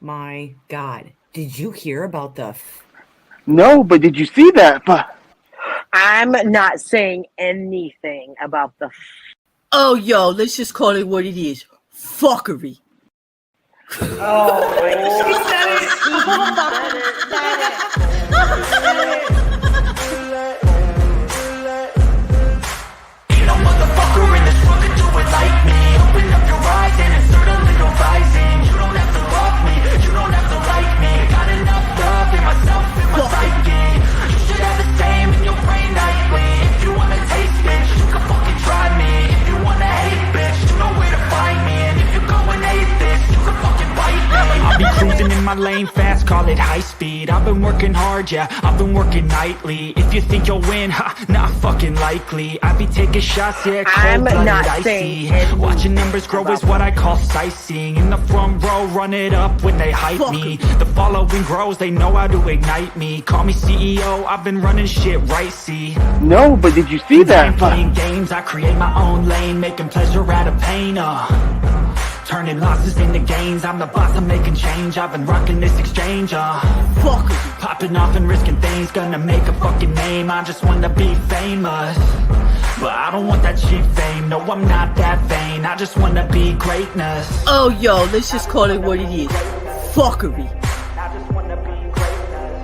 My God. Did you hear about the No, but did you see that? But I'm not saying anything about the. Oh, yo, let's just call it what it is. Fuckery. Oh my Ain't no motherfucker in this world could do it like me. Open up your eyes and insert a little rising. You don't have to love me, you don't have to like me. Got enough love in myself, in my psyche. You should have the same in your brain nightly. If you wanna taste, bitch, you can fucking try me. If you wanna hate, bitch, you know where to find me. And if you're going atheist, you can fucking bite me. I'll be cruising in my lane fast, call it high speed. I've been working hard, yeah, I've been working nightly. If you think you'll win, ha, not fucking likely. I be taking shots, yeah, I'm cold-blooded, not icy. saying Watching numbers grow is what I call sightseeing. In the front row, run it up when they hype me. The following grows, they know how to ignite me. Call me CEO, I've been running shit right, see. no, but did you see that? I'm playing games, I create my own lane, making pleasure out of pain, turning losses into gains, I'm the boss, I'm making change. I've been rocking this exchange, fuck, popping off and risking things, gonna make a fucking name. I just wanna be famous, but I don't want that cheap fame. No, I'm not that vain, I just wanna be greatness. Oh, yo, let's just call it what it is. Fuckery. I just wanna be greatness.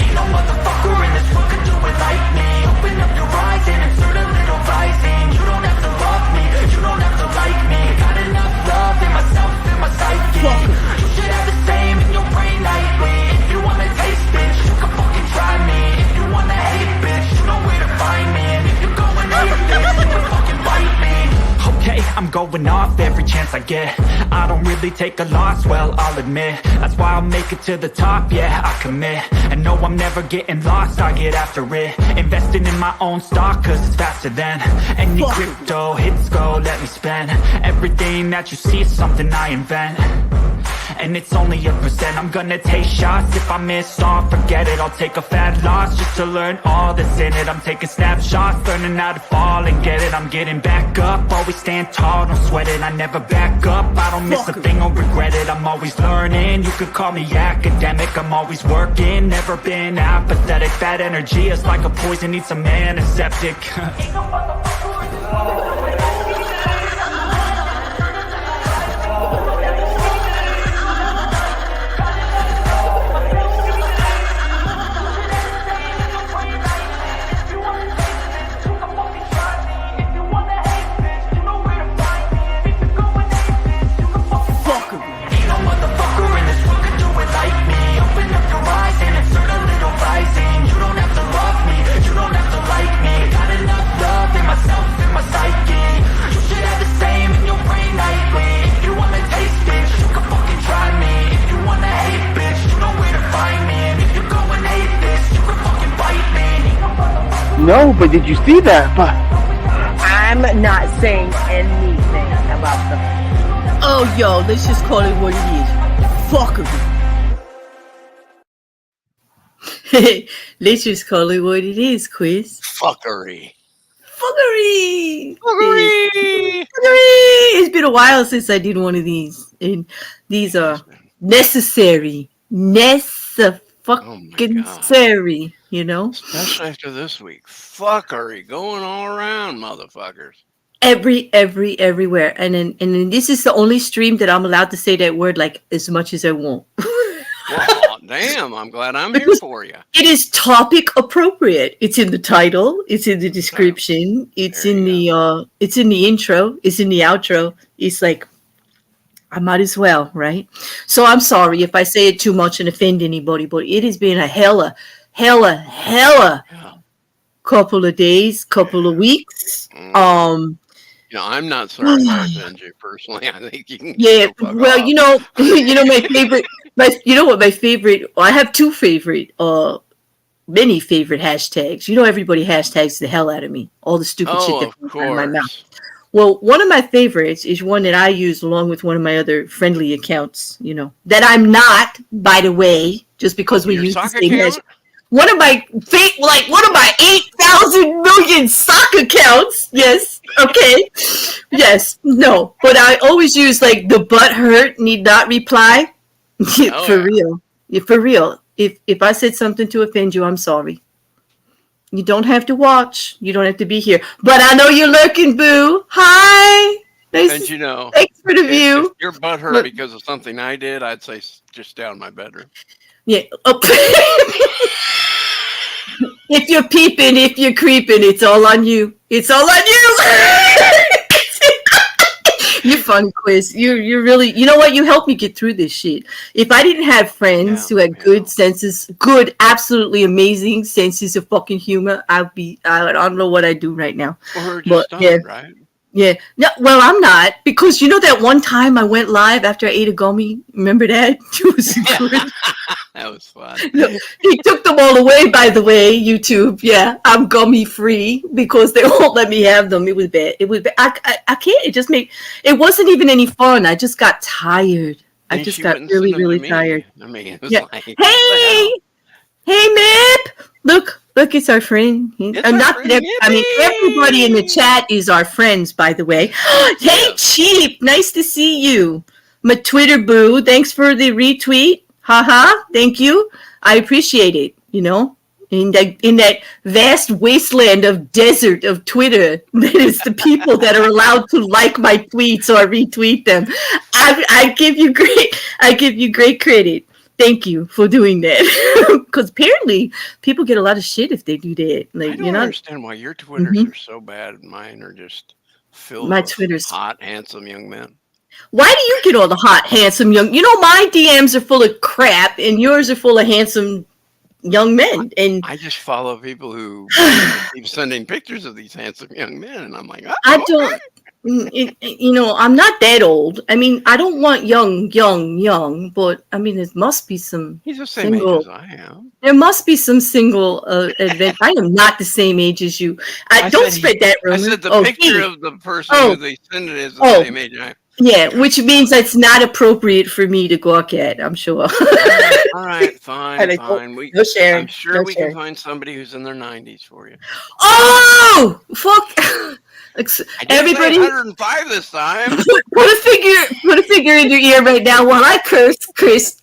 Ain't no motherfucker in this world could do it like me. Open up your eyes and insert a little rising. You don't have to love me, you don't have to like me. Got enough love in myself, in my psyche. You should have the same in your brain nightly. If you wanna taste, bitch, you can fucking try me. If you wanna hate, bitch, you know where to find me. And if you're going atheist, you can fucking bite me. Okay, I'm going off every chance I get. I don't really take a loss, well, I'll admit. That's why I'll make it to the top, yeah, I commit. And no, I'm never getting lost, I get after it. Investing in my own stock, cause it's faster than any crypto hits go, let me spend. Everything that you see is something I invent, and it's only a percent. I'm gonna take shots, if I miss all, forget it. I'll take a fat loss just to learn all that's in it. I'm taking snapshots, learning how to fall and get it. I'm getting back up, always stand tall, don't sweat it. I never back up, I don't miss a thing or regret it. I'm always learning, you could call me academic. I'm always working, never been apathetic. That energy is like a poison, needs some antiseptic. No, but did you see that? But I'm not saying anything about the. Oh, yo, let's just call it what it is. Fuckery. Let's just call it what it is, Quiz. Fuckery. Fuckery. Fuckery. Fuckery. It's been a while since I did one of these, and these are necessary. Necessary, you know? Especially after this week. Fuckery going all around, motherfuckers. Everywhere. And then this is the only stream that I'm allowed to say that word like as much as I want. Well, damn, I'm glad I'm here for you. It is topic appropriate. It's in the title, it's in the description, it's in the intro, it's in the outro. It's like I might as well, right? So I'm sorry if I say it too much and offend anybody, but it has been a hella couple of days, couple of weeks. You know, I'm not sorry to offend you personally. I think you can. Yeah, well, off. you know my favorite. I have two favorite, many favorite hashtags. You know, everybody hashtags the hell out of me. All the stupid shit that comes out of my mouth. Well, one of my favorites is one that I use along with one of my other friendly accounts. You know that I'm not, by the way, just because we use the same hashtag. one of my 8,000 million sock accounts. Yes. Okay. Yes. No. But I always use like the butt hurt need not reply. Oh, For yeah. real. Yeah, for real. If I said something to offend you, I'm sorry. You don't have to watch. You don't have to be here. But I know you're lurking, boo. Hi. And you know, Thanks for the if view. your butt hurt Look. because of something I did, I'd say just stay out of my bedroom. Yeah. Oh. If you're peeping, if you're creeping, it's all on you. It's all on you. You're fun, Quiz. You're really. You know what? You helped me get through this shit. If I didn't have friends who had good senses, good, absolutely amazing senses of fucking humor, I don't know what I'd do right now. Or just stunned, right? Yeah. No, well, I'm not, because you know that one time I went live after I ate a gummy? Remember that? It was good. That was fun. No, he took them all away, by the way, YouTube. Yeah, I'm gummy free because they won't let me have them. It was bad. It was bad. I can't. It wasn't even any fun. I just got tired. I And just she got wouldn't send really, them to really me. tired. I mean, it was Yeah. like, what Hey! Hey, Mip! Look, it's our friend. It's our Not friend, that I mean, Yippee! everybody in the chat is our friends, by the way. Hey, Yeah. Cheap! Nice to see you. My Twitter boo, thanks for the retweet. Haha, thank you. I appreciate it, you know? In that vast wasteland of desert of Twitter, that is the people that are allowed to like my tweets or retweet them. I give you great credit. Thank you for doing that. Because apparently people get a lot of shit if they do that. I Like, don't understand why your Twitters are so bad and mine are just filled My with Twitter's. hot, handsome young men. Why do you get all the hot, handsome young? You know, my DMs are full of crap, and yours are full of handsome young men. And I just follow people who keep sending pictures of these handsome young men, and I'm like, oh, I okay. don't. You know, I'm not that old. I mean, I don't want young, but I mean, there must be some He's the same single. age as I am. There must be some single event. I am not the same age as you. Don't spread that rumor. I said the Oh, picture he. of the person Oh. who they send it is the Oh. same age I am. Yeah, which means it's not appropriate for me to gawk at, I'm sure. All right, fine. No sharing. I'm sure No we sharing. can find somebody who's in their 90s for you. Oh! Fuck! I didn't Everybody, say 105 this time. put a figure in your ear right now while I curse. Quiz,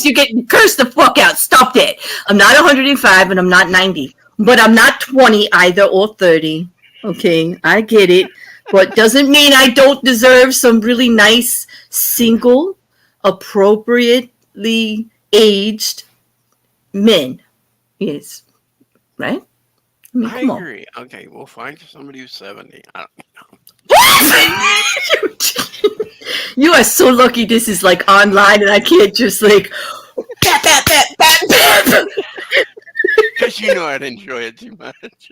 you're getting cursed the fuck out. Stop that. I'm not 105 and I'm not 90. But I'm not 20 either or 30. Okay, I get it. But doesn't mean I don't deserve some really nice, single, appropriately aged men. Yes. Right? I mean, I come on. agree. Okay, we'll find somebody who's 70. I don't What? You are so lucky this is like online and I can't just like Because you know I'd enjoy it too much.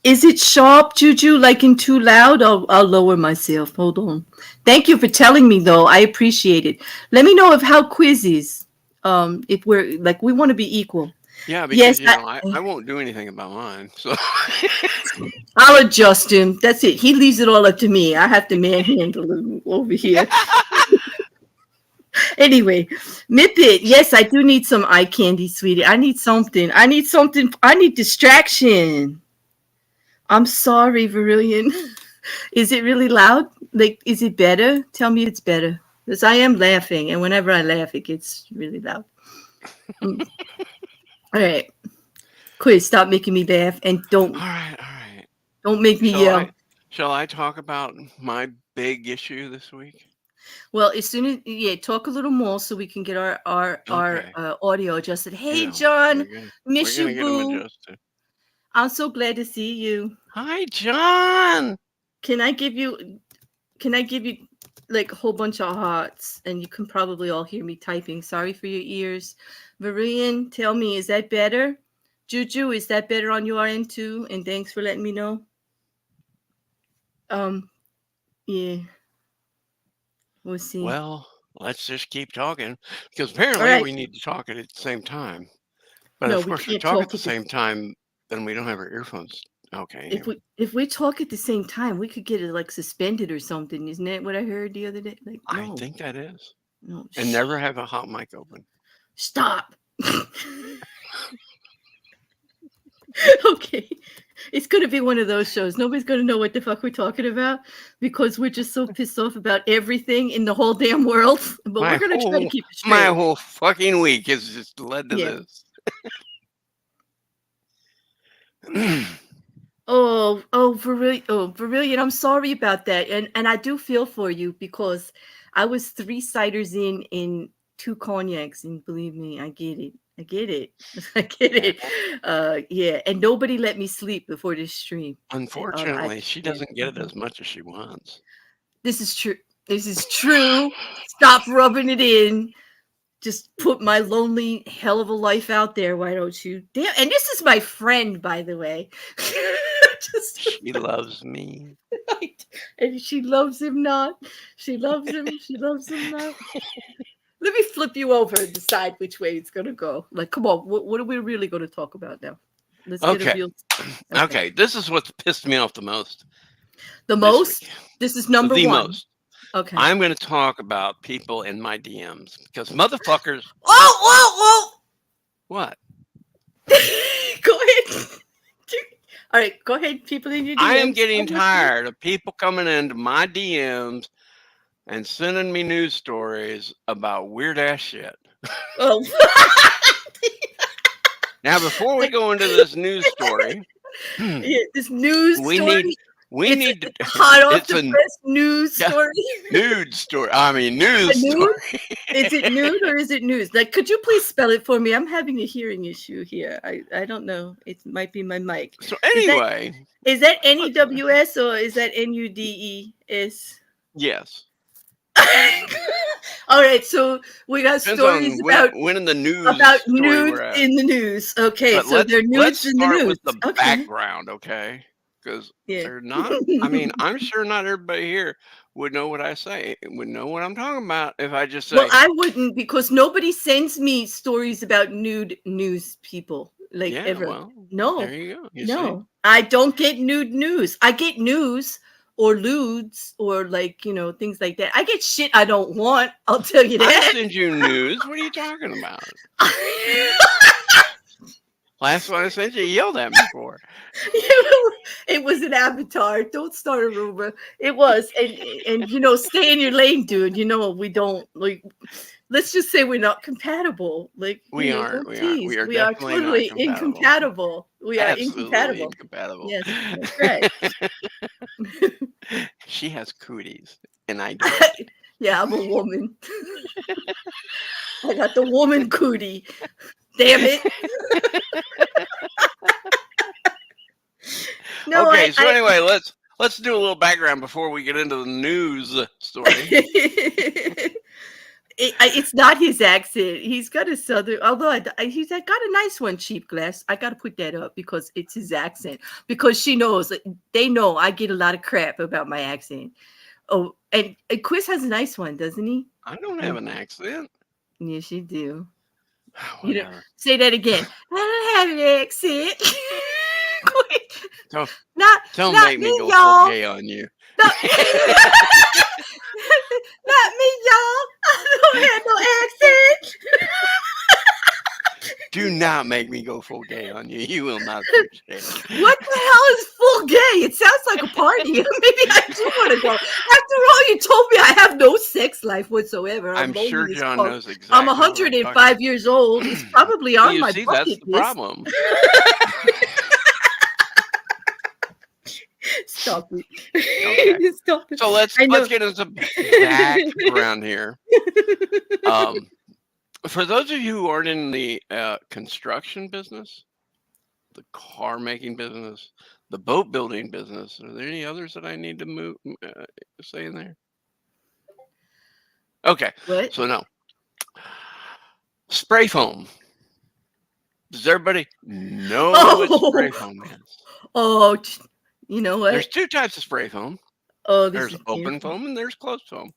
Is it sharp, Juju, like in too loud? I'll lower myself. Hold on. Thank you for telling me, though. I appreciate it. Let me know how quiz is. If we're like, we want to be equal. Yeah, because Yes, I won't do anything about mine. So I'll adjust him. That's it. He leaves it all up to me. I have to manhandle him over here. Anyway, Mippet. Yes, I do need some eye candy, sweetie. I need something. I need distraction. I'm sorry, Verillion. Is it really loud? Like, is it better? Tell me it's better. Because I am laughing, and whenever I laugh, it gets really loud. All right. Quiz, stop making me laugh, and don't all right. don't make me yell. Shall I talk about my big issue this week? Well, as soon as talk a little more so we can get our audio adjusted. Hey, Yeah, John, miss we're you, gonna get 'em boo. adjusted. I'm so glad to see you. Hi, John. Can I give you like a whole bunch of hearts, and you can probably all hear me typing. Sorry for your ears. Marian, tell me, is that better? Juju, is that better on your end too? And thanks for letting me know. Yeah. We'll see. Well, let's just keep talking because apparently we need to talk at the same time. But No, of we course, we can't talk talk at the same time, then we don't have our earphones. Okay. If we talk at the same time, we could get it like suspended or something. Isn't that what I heard the other day? Like, no. I think that is. No. And never have a hot mic open. Stop. Okay. It's going to be one of those shows. Nobody's going to know what the fuck we're talking about because we're just so pissed off about everything in the whole damn world. But we're going to try to keep it straight. My whole fucking week has just led to this. Virillion, I'm sorry about that. And I do feel for you because I was 3 ciders in 2 cognacs, and believe me, I get it. I get it. Yeah, and nobody let me sleep before this stream. Unfortunately, she doesn't get it as much as she wants. This is true. Stop rubbing it in. Just put my lonely hell of a life out there. Why don't you? Damn. And this is my friend, by the way. She loves me. Right. And she loves him not. She loves him. She loves him not. Let me flip you over and decide which way it's going to go. Like, come on. What are we really going to talk about now? Let's get a real... Okay. This is what's pissed me off the most. The most? This is number the 1. Most. Okay. I'm going to talk about people in my DMs because motherfuckers. Whoa! What? Go ahead. All right, go ahead. People in your DMs. I am getting tired of people coming into my DMs and sending me news stories about weird ass shit. Oh. Now, before we go into this news story, this news story. We need to hot off the press news story. Nude story. I mean, news story. Is it nude or is it news? Like, could you please spell it for me? I'm having a hearing issue here. I don't know. It might be my mic. So anyway, is that NEWS or is that NUDES? Yes. All right, so we got stories about when in the news about nudes in the news. Okay, but so they're nudes in the news. Let's start with the background, okay? Because they're not. I mean, I'm sure not everybody here would know what I say. Would know what I'm talking about if I just say. Well, I wouldn't because nobody sends me stories about nude news people ever. Well, no, there you go. You no, see? I don't get nude news. I get news or lewds or things like that. I get shit I don't want. I'll tell you that. I send you news. What are you talking about? Last one I sent you yelled at me for. It was an avatar. Don't start a rumor. It was, and stay in your lane, dude. We don't like. Let's just say we're not compatible. Like we aren't. We are totally incompatible. We are incompatible. Yes, that's right. She has cooties, and I don't. Yeah, I'm a woman. I got the woman cootie. Damn it. No, okay, anyway, let's do a little background before we get into the news story. It's not his accent. He's got a southern, although he's got a nice one, Cheap Glass. I got to put that up because it's his accent. Because they know I get a lot of crap about my accent. Oh, and Chris has a nice one, doesn't he? I don't have an accent. Yes, you do. Say that again. I don't have an accent. Don't make me go full gay on you. Not me, y'all. I don't have no accent. Do not make me go full gay on you. You will not appreciate it. What the hell is full gay? It sounds like a party. Maybe I do want to go. After all, you told me I have no sex life whatsoever. I'm sure John knows exactly. I'm 105 years old. It's probably on my bucket that's list. The problem. Stop it. Okay. Stop it. So let's get into some background here. For those of you who aren't in the construction business, the car making business, the boat building business, are there any others that I need to say in there? Okay. What? So no. Spray foam. Does everybody know what spray foam is? Oh, you know what? There's 2 types of spray foam. Oh, there's open foam and there's closed foam.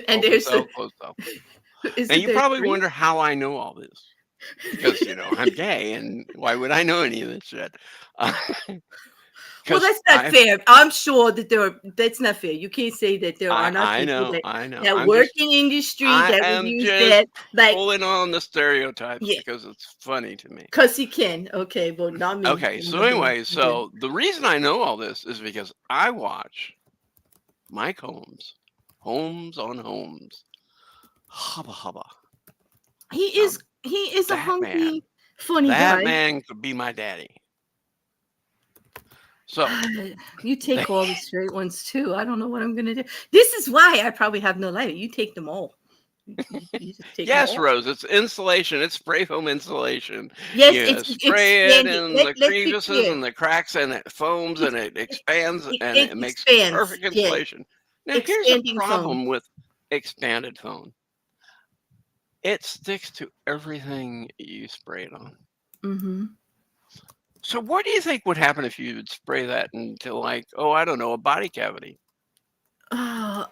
And there's closed foam. And you probably wonder how I know all this. Because, I'm gay, and why would I know any of this shit? Well, 'Cause that's not I've fair. I'm sure that that's not fair. You can't say that there are not I people know, I know. that I'm work just in industry I that would am use just that, like, pulling on the stereotypes yeah, because it's funny to me. because he can. Okay, well, not me. Okay, I'm so not doing anyway, good. so the reason I know all this is because I watch Mike Homes on Homes. Hubba hubba. He Now is he is a that man, hunky, funny that guy. man could be my daddy. So You take all the straight ones too. I don't know what I'm gonna do. This is why I probably have no lighter. You take them all. You just take them yes, all. Rose, it's insulation. It's spray foam insulation. Yes, You it's spray it expanding. in the Let's be crevices clear. and the cracks, and it foams It's, and it expands and it it makes expands. perfect Yes, insulation. Now, here's a expanding foam. problem with expanded foam. It sticks to everything you spray it on. Mm-hmm. So what do you think would happen if you would spray that into, like, oh, I don't know, a body cavity? Oh,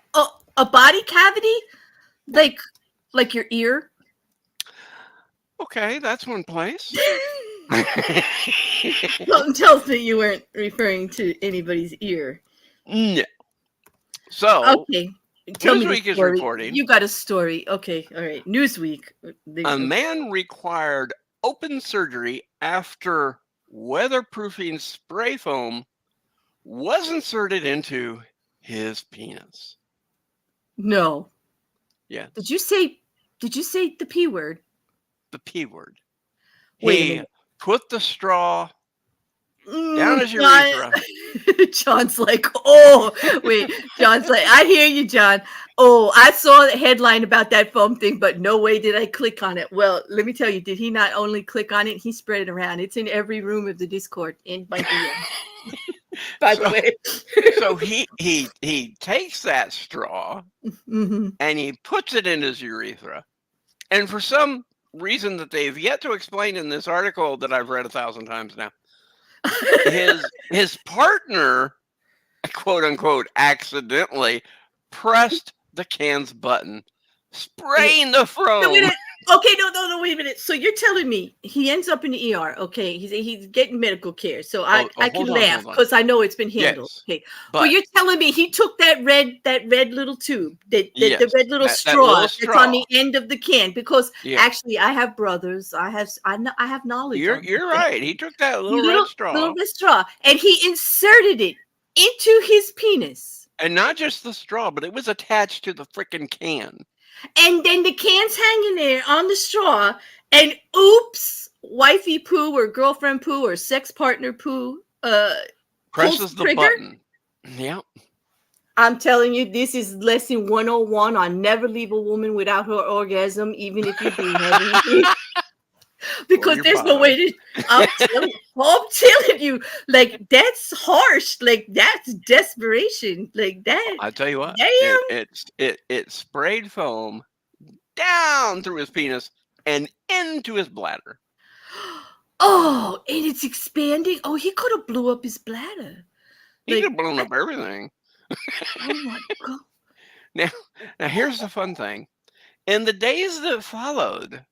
a body cavity, like your ear. Okay, that's one place. Something tells me you weren't referring to anybody's ear. No. So Okay, tell me the Newsweek is story. reporting You got a story. Okay, all right. Newsweek. a man required open surgery after weatherproofing spray foam was inserted into his penis. No. Yes, Did you say the P word? the P word. Wait a He minute. put the straw down his John, urethra. John's like, oh, wait. John's like, I hear you, John. Oh, I saw the headline about that foam thing, but no way did I click on it. Well, let me tell you, did he not only click on it, he spread it around. It's in every room of the Discord in my DM. By the So, way. so he takes that straw Mm-hmm. and he puts it in his urethra. And for some reason that they've yet to explain in this article that I've read 1,000 times now, his partner, quote unquote, accidentally pressed the can's button, spraying the No, foam. okay, no, wait a minute. So you're telling me he ends up in the ER? Okay, he's getting medical care. So I can laugh because I know it's been handled. Yes, Okay, but you're telling me he took that red little tube, the yes, red little that straw little that's straw. on the end of the can? Because Yeah, actually, I have brothers. I have knowledge. you're on this. right. He took that little red little straw, red straw, and he inserted it into his penis. and not just the straw, but it was attached to the freaking can. And then the can's hanging there on the straw, and oops, wifey poo or girlfriend poo or sex partner poo Presses the button. Yep. I'm telling you, this is lesson 101 on never leave a woman without her orgasm, even if you do have because your there's no bottom. way to. I'm telling you, like, that's harsh. Like, that's desperation. Like that. I tell you what, Damn. it sprayed foam down through his penis and into his bladder. Oh, and it's expanding. Oh, he could have blew up his bladder. He Like, could have blown up everything. oh my God. Now here's the fun thing. In the days that followed,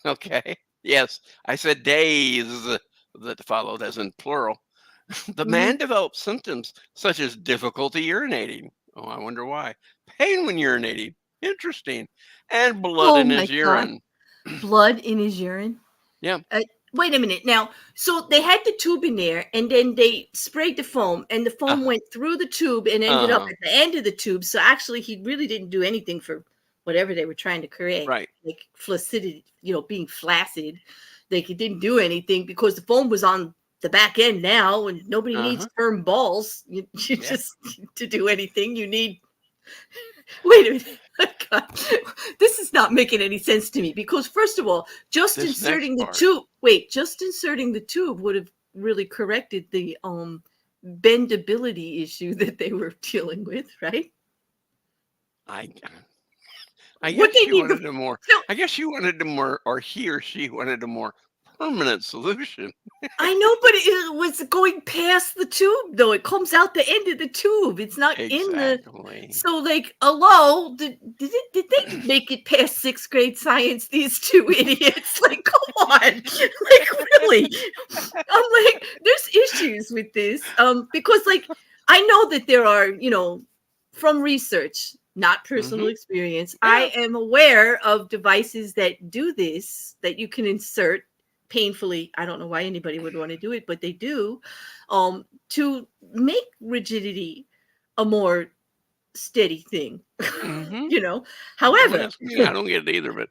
okay, yes, I said days that followed as in plural, the man developed symptoms such as difficulty urinating. Oh, I wonder why. Pain when urinating. Interesting. And blood in his urine. Blood in his urine? Yeah. Wait a minute. Now, so they had the tube in there, and then they sprayed the foam, and the foam went through the tube and ended up at the end of the tube. So actually, he really didn't do anything for whatever they were trying to create. Right. Like flaccidity, being flaccid. Like it didn't do anything because the foam was on the back end now, and nobody needs firm balls. You just to do anything. You need. Wait a minute. God, this is not making any sense to me because first of all, just inserting the tube would have really corrected the bendability issue that they were dealing with, right? I guess you wanted a more. I guess you wanted a more, or he or she wanted a more permanent solution. I know, but it was going past the tube, though. It comes out the end of the tube. It's not in the. Exactly. So, like, hello, did they make it past 6th grade science? These two idiots, like, come on, like, really? I'm like, there's issues with this, because, like, I know that there are, from research, not personal experience. I am aware of devices that do this, that you can insert painfully. I don't know why anybody would want to do it, but they do, to make rigidity a more steady thing. However, I don't get it either, but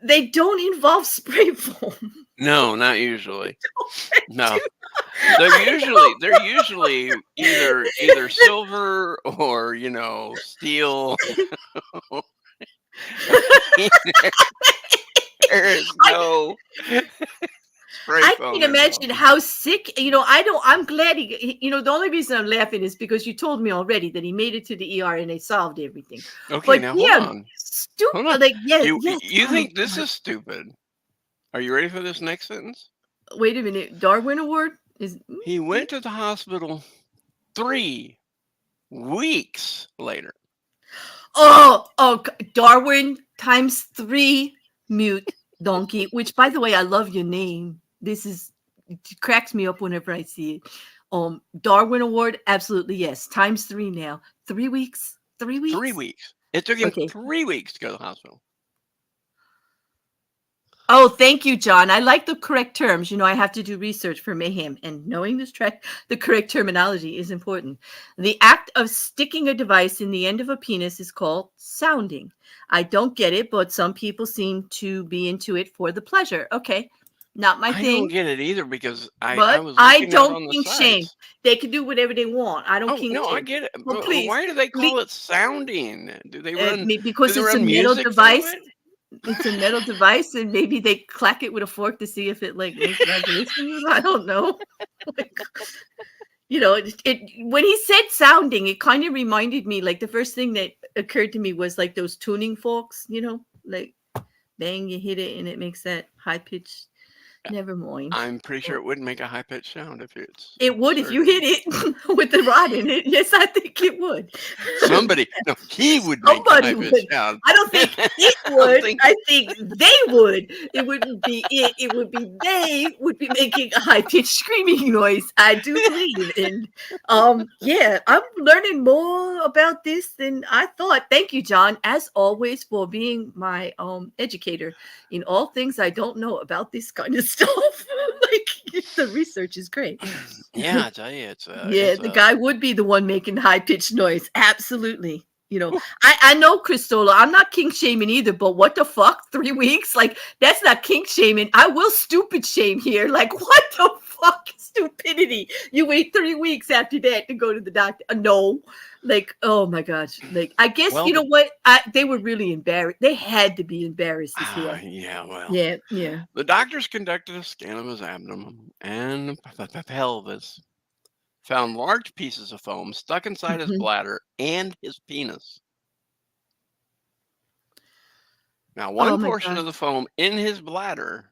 they don't involve spray foam. no, not usually. No, they're usually either silver or steel. There is no spray I foam can imagine involved. how sick, I'm glad the only reason I'm laughing is because you told me already that he made it to the ER and they solved everything. Okay, But now yeah, hold on. stupid. Like, yes, You oh, think this God. is stupid? Are you ready for this next sentence? Wait a minute. Darwin Award is. He went to the hospital 3 weeks later. Oh, Darwin times 3 mute donkey, which, by the way, I love your name. It cracks me up whenever I see it. Darwin Award, absolutely yes. Times 3 now. 3 weeks. 3 weeks. 3 weeks. It took him Okay. 3 weeks to go to the hospital. Oh, thank you, John. I like the correct terms. I have to do research for Mayhem, and knowing the correct terminology is important. The act of sticking a device in the end of a penis is called sounding. I don't get it, but some people seem to be into it for the pleasure. Okay, not my I thing. don't get it either because I But was I looking at it don't on the kink shame. sites. They can do whatever they want. I don't Oh kink no, I shame. get it. Well, But please, why do they call it sounding? Do they run? because do they it's a run metal music device. through it? It's a metal device, and maybe they clack it with a fork to see if it like makes vibrations. I don't know. When he said sounding, it kind of reminded me, like, the first thing that occurred to me was like those tuning forks, like bang, you hit it and it makes that high pitch. Never mind. I'm pretty sure it wouldn't make a high pitched sound if it's. It would if you hit it with the rod in it. Yes, I think it would. He would make a Somebody high would. pitched sound. I don't think it would. I think they would. It wouldn't be it. It would be they would be making a high pitched screaming noise. I do believe. And yeah, I'm learning more about this than I thought. Thank you, John, as always, for being my educator in all things I don't know about this kind of stuff. Like, the research is great. Yeah, I tell you, it's The guy would be the one making high pitched noise. Absolutely. I know, Christola, I'm not kink shaming either, but what the fuck? 3 weeks? Like, that's not kink shaming. I will stupid shame here. Like, what the fuck? Stupidity. You wait 3 weeks after that to go to the doctor. No. Like, oh my gosh. Like, I guess, Well, you know what? They were really embarrassed. They had to be embarrassed as well. Yeah, well. Yeah. The doctors conducted a scan of his abdomen and pelvis, found large pieces of foam stuck inside his bladder and his penis. Now, one portion of the foam in his bladder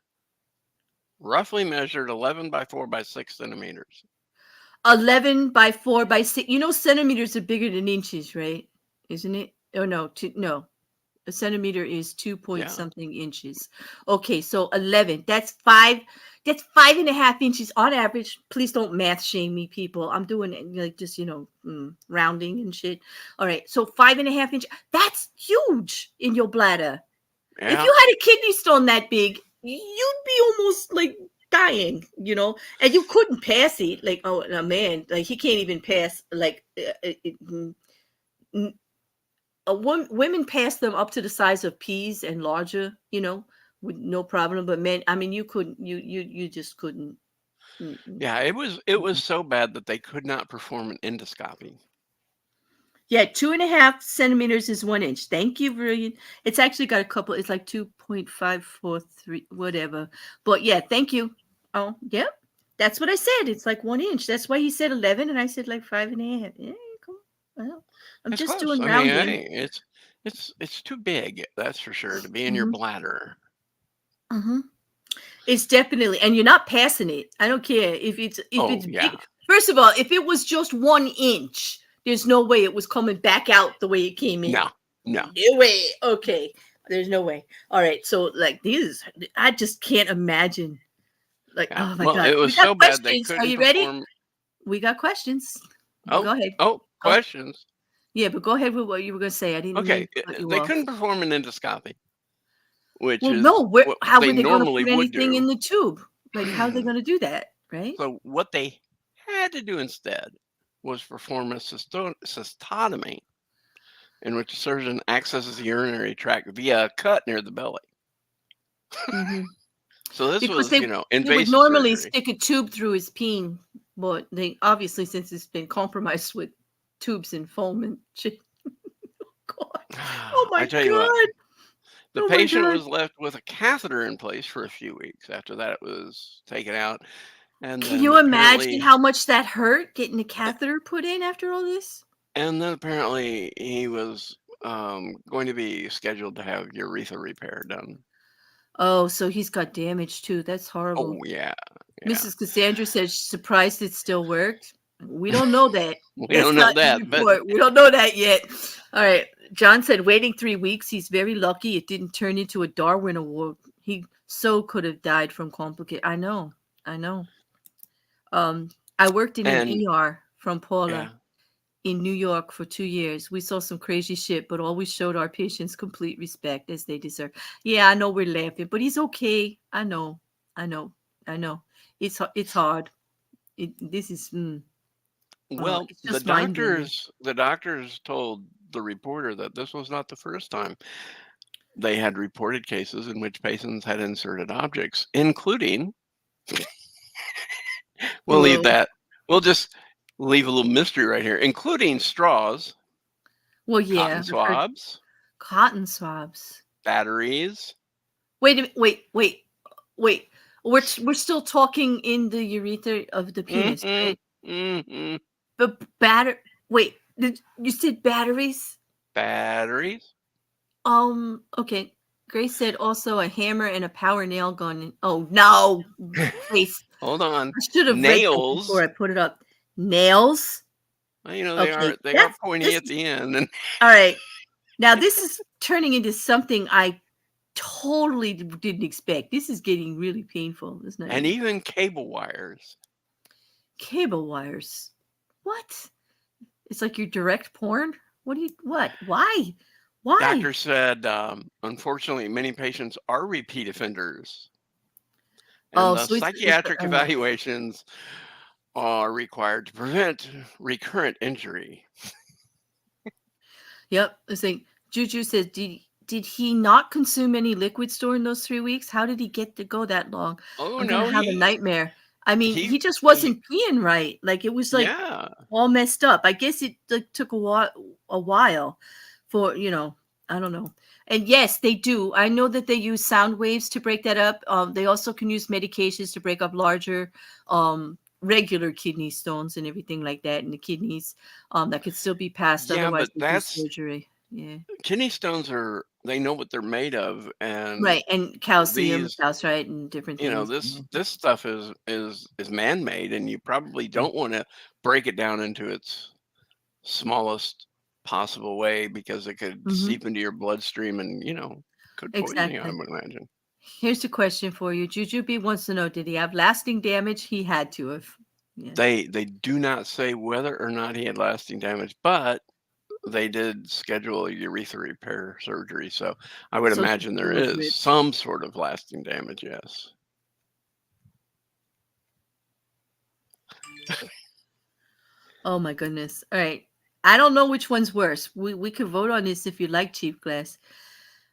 roughly measured 11 by 4 by 6 centimeters. 11 by 4 by 6. Centimeters are bigger than inches, right? Isn't it? Oh, no. No. A centimeter is 2 point something inches. Okay, so 11. That's 5.5 inches on average. Please don't math shame me, people. I'm doing it like just rounding and shit. All right, so 5.5 inches. That's huge in your bladder. Yeah. If you had a kidney stone that big, you'd be almost like dying, and you couldn't pass it. Like, oh, a man, like he can't even pass like. Women pass them up to the size of peas and larger, with no problem. But men, I mean, you couldn't, you just couldn't. Yeah, it was so bad that they could not perform an endoscopy. Yeah, 2.5 centimeters is 1 inch. Thank you, brilliant. It's actually got a couple. It's like 2.543, whatever. But yeah, thank you. Oh, yeah, that's what I said. It's like 1 inch. That's why he said 11, and I said like 5.5. Yeah, cool. Well, I'm It's just close. doing I mean, rounding. hey, it's too big, that's for sure, to be in your bladder. It's definitely, and you're not passing it. I don't care if it's yeah. big. First of all, if it was just 1 inch, there's no way it was coming back out the way it came in. No. No way. Okay. There's no way. All right. So like these, I just can't imagine. Like, Yeah. oh my Well, God. it We was got so bad they questions. Are couldn't you ready? perform. We got questions. Oh, Go ahead. oh, questions. Yeah, but go ahead with what you were going to say. I didn't mean Okay, to cut you they off. couldn't perform an endoscopy, which Well, is no. what How they were they going to normally put would anything do. in the tube? Like, how are they going to do that? Right? So what they had to do instead was perform a cystotomy, in which the surgeon accesses the urinary tract via a cut near the belly. Mhm. So this Because was, they would invasive normally surgery. stick a tube through his peen, but they obviously, since it's been compromised with tubes and foam and shit. God. Oh my I tell you what, God. the Oh my patient God. was left with a catheter in place for a few weeks. After that, it was taken out, and Can then you imagine apparently, how much that hurt getting a catheter put in after all this? he was going to be scheduled to have urethra repair done. Oh, so he's got damage too. That's horrible. Oh yeah, yeah. Mrs. Cassandra says she's surprised it still worked. We don't know that. We That's don't know not in the that, but report. We don't know that yet. All right. John said waiting 3 weeks. He's very lucky it didn't turn into a Darwin Award. He so could have died from complicated. I know. I worked in an and ER from Paula yeah, in New York for 2 years. We saw some crazy shit, but always showed our patients complete respect as they deserve. Yeah, I know we're laughing, but he's okay. I know. It's hard. This is well, it's just mind bending. the doctors told the reporter that this was not the first time they had reported cases in which patients had inserted objects, including. We'll leave Well, that. We'll just leave a little mystery right here, including straws, yeah, cotton I've heard swabs, cotton swabs. batteries. Wait a minute. Wait. We're still talking in the urethra of the penis, Mm-hmm, right? mm-hmm. But wait, did you said batteries? Batteries. Okay. Grace said also a hammer and a power nail gun. Oh no, Grace. Hold on. I should have read that before Nails. I put it up. Nails. Well, Okay, they are pointy at the end, and all right. Now this is turning into something I totally didn't expect. This is getting really painful, isn't it? even cable wires. Cable wires. What? It's like your direct porn? What? Why? Doctor said, unfortunately, many patients are repeat offenders, and the So psychiatric evaluations are required to prevent recurrent injury. Yep. It's like Juju says, did he not consume any liquids during those 3 weeks? How did he get to go that long? Oh I'm no, gonna have a nightmare. I mean, he just he wasn't peeing right. Like it was like yeah. all messed up. I guess it like, took a while for I don't know. And yes, they do. I know that they use sound waves to break that up. They also can use medications to break up larger regular kidney stones and everything like that in the kidneys that could still be passed. Yeah, Otherwise, but they do surgery. Yeah. kidney stones they know what they're made of, and Right, and calcium, these, calcite, and different things. this stuff is man-made, and you probably don't want to break it down into its smallest possible way because it could seep into your bloodstream and could poison you, I Exactly. would imagine. Here's a question for you. Jujubee wants to know: did he have lasting damage? He had to have. Yeah. They do not say whether or not he had lasting damage, but they did schedule a urethra repair surgery, so I would So imagine there those is ribs. some sort of lasting damage. Yes. Oh my goodness! All right, I don't know which one's worse. We could vote on this if you like, Chief Glass.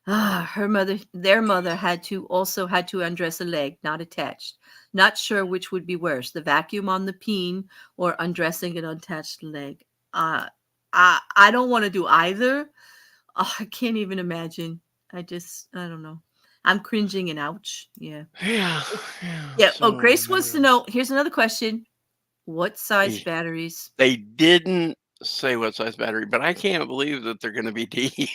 Their mother had to undress a leg not attached. Not sure which would be worse, the vacuum on the peen or undressing an unattached leg. I don't want to do either. I can't even imagine. I don't know. I'm cringing and ouch. Yeah. Yeah. Grace wants to know. Here's another question. What size batteries? They didn't say what size battery, but I can't believe that they're going to be D.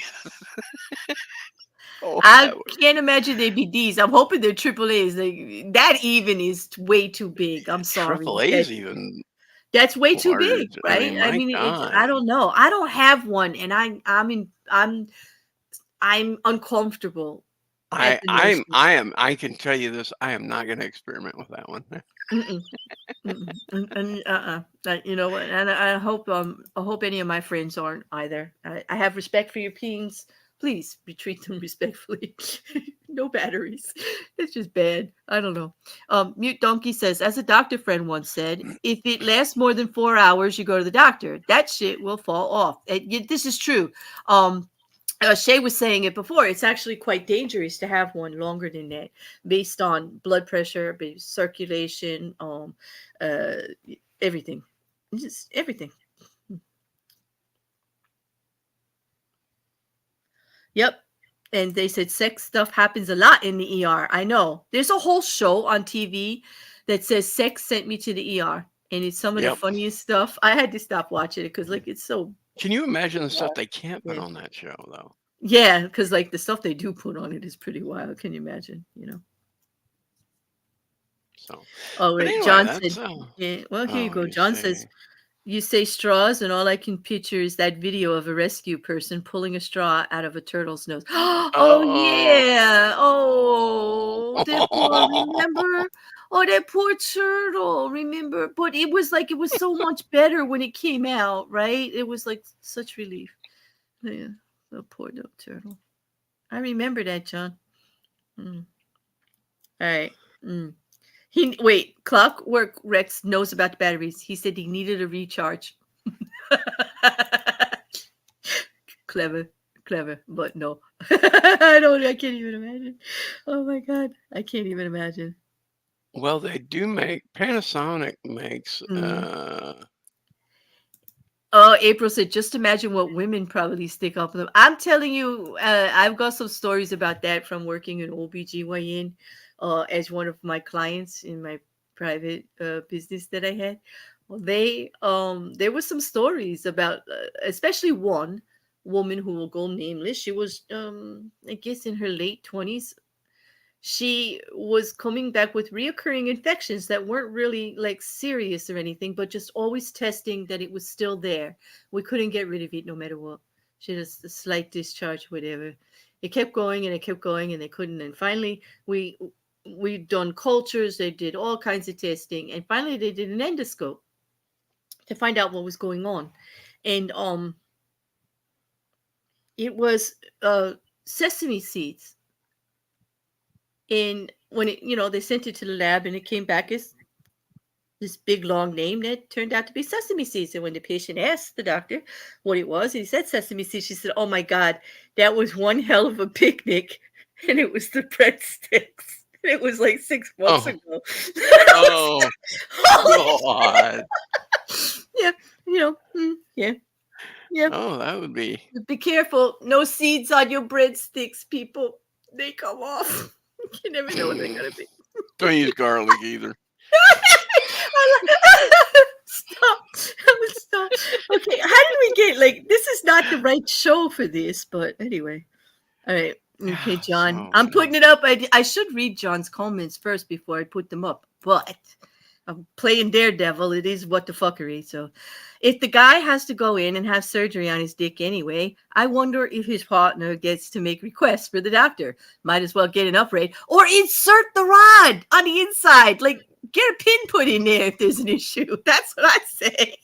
Oh, I can't imagine they'd be D's. I'm hoping they're triple A's. Like, that even is way too big. I'm sorry. triple A's even That's way too big, large. I right? mean, I my mean, it's God. I don't know. I don't have one, and I'm uncomfortable at the notion. I can tell you this. I am not going to experiment with that one. Mm-mm, mm-mm, you know what? And I hope any of my friends aren't either. I have respect for your peens. Please treat them respectfully. No batteries. It's just bad. I don't know. Mute Donkey says, as a doctor friend once said, if it lasts more than 4 hours, you go to the doctor. That shit will fall off. This is true. Shay was saying it before. It's actually quite dangerous to have one longer than that, based on blood pressure, based circulation, uh, everything, just everything. Yep. And they said sex stuff happens a lot in the ER. I know. There's a whole show on TV that says sex sent me to the ER, and it's some of the funniest stuff. I had to stop watching it because, like, it's so. Can you imagine the stuff they can't put on that show, though? Yeah, because like the stuff they do put on it is pretty wild. Can you imagine? You know. So. Oh, right. Anyway, John said. Yeah. Well, here you go. you John say. says. You say straws, and all I can picture is that video of a rescue person pulling a straw out of a turtle's nose. Oh yeah! Oh, that poor. Remember? Oh, that poor turtle. Remember? But it was so much better when it came out, right? It was like such relief. Yeah, the poor little turtle. I remember that, John. All right. Clockwork Rex knows about the batteries. He said he needed a recharge. Clever, but no. I can't even imagine. Oh my God. I can't even imagine. Well, they do Panasonic makes, Oh, April said, just imagine what women probably stick up with them. I'm telling you, I've got some stories about that from working in OBGYN as one of my clients in my private business that I had. Well, there were some stories about, especially one woman who will go nameless. She was, I guess, in her late 20s. She was coming back with reoccurring infections that weren't really like serious or anything, but just always testing that it was still there. We couldn't get rid of it no matter what. She had a slight discharge, whatever. It kept going and it kept going and they couldn't. And finally, we'd done cultures. They did all kinds of testing. And finally, they did an endoscope to find out what was going on. And it was sesame seeds. And when they sent it to the lab and it came back as this big long name that turned out to be sesame seeds. And when the patient asked the doctor what it was, he said sesame seeds. She said, "Oh my God, that was one hell of a picnic." And it was the breadsticks. It was like 6 months ago. Oh, God. Yeah, yeah. Yeah. Oh, that would be. Be careful. No seeds on your breadsticks, people. They come off. You never know what they're going to be. Don't use garlic either. Stop. Okay, how did we get this is not the right show for this, but anyway. All right. Okay, John. I'm putting it up. I should read John's comments first before I put them up, but I'm playing Daredevil. It is what the fuckery. So if the guy has to go in and have surgery on his dick anyway, I wonder if his partner gets to make requests for the doctor. Might as well get an upgrade or insert the rod on the inside. Like, get a pin put in there if there's an issue. That's what I say.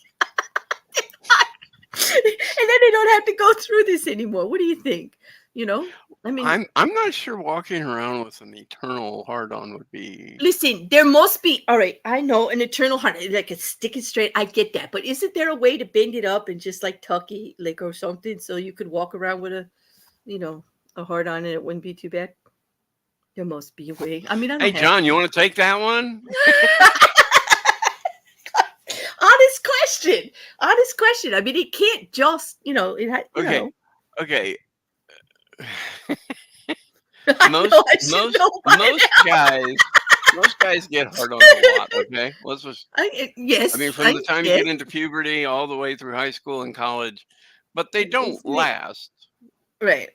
And then they don't have to go through this anymore. What do you think? I mean, I'm not sure walking around with an eternal hard-on would be. Listen, there must be. All right, I know an eternal hard, like a stick it straight. I get that, but isn't there a way to bend it up and just like tuck it, like or something, so you could walk around with a hard on and it wouldn't be too bad? There must be a way. I mean, Hey, John, you want to take that one? Honest question. I mean, it can't just, it Okay. Most guys get hard on a lot. Okay, yes. I mean, from the time you get into puberty all the way through high school and college, but they don't last. Right.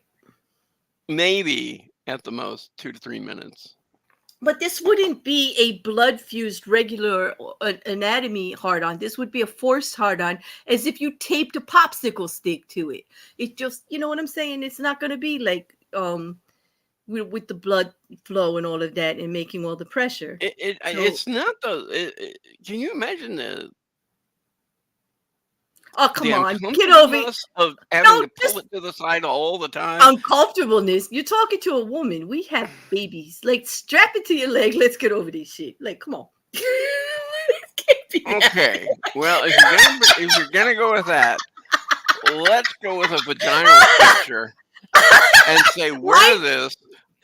maybe at the most 2 to 3 minutes. But this wouldn't be a blood-fused regular anatomy hard-on. This would be a forced hard-on, as if you taped a popsicle stick to it. It just, you know what I'm saying? It's not going to be like with the blood flow and all of that and making all the pressure. It's not the. Can you imagine the Oh, come on. Get over it. of having No, to pull just it to the side all the time? uncomfortableness. You're talking to a woman. We have babies. Like, strap it to your leg. Let's get over this shit. Like, come on. Can't be that. Okay. Well, if you're gonna go with that, let's go with a vaginal picture and say wear this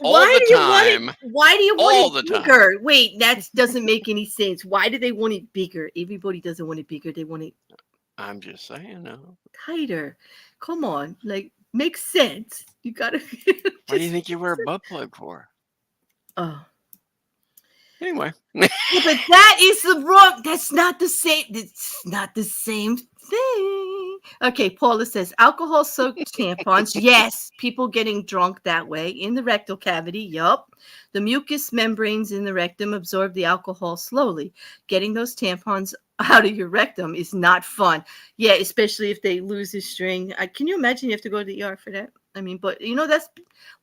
all the time. Why do you all want the it bigger? Wait, that doesn't make any sense. Why do they want it bigger? Everybody doesn't want it bigger. They want it I'm just saying, no. tighter. Come on, like, makes sense. You gotta. Why do you think you wear a butt plug for? Oh, Anyway. yeah, but that is the wrong. That's not the same. It's not the same thing. Okay, Paula says alcohol-soaked tampons. Yes, people getting drunk that way in the rectal cavity. Yup. The mucous membranes in the rectum absorb the alcohol slowly. Getting those tampons out of your rectum is not fun. Yeah, especially if they lose a string. Can you imagine you have to go to the ER for that? I mean, but that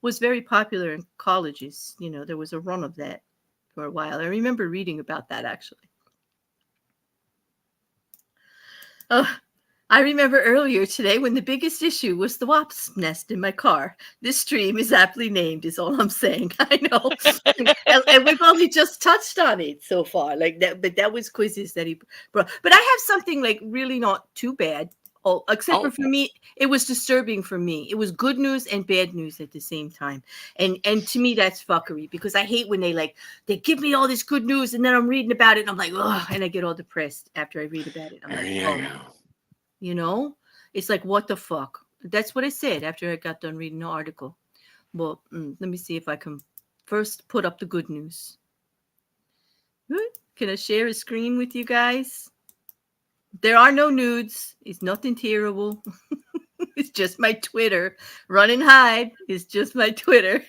was very popular in colleges. There was a run of that for a while. I remember reading about that, actually. Oh, I remember earlier today when the biggest issue was the wasp nest in my car. This stream is aptly named, is all I'm saying. I know. and we've only just touched on it so far. Like that, but that was quizzes that he brought. But I have something like really not too bad. Except for me, it was disturbing for me. It was good news and bad news at the same time. And to me, that's fuckery, because I hate when they give me all this good news and then I'm reading about it and I'm like, oh, and I get all depressed after I read about it. I'm like, oh. It's like, what the fuck? That's what I said after I got done reading the article. Well, let me see if I can first put up the good news. Can I share a screen with you guys? There are no nudes. It's nothing terrible. It's just my Twitter. Run and hide. It's just my Twitter.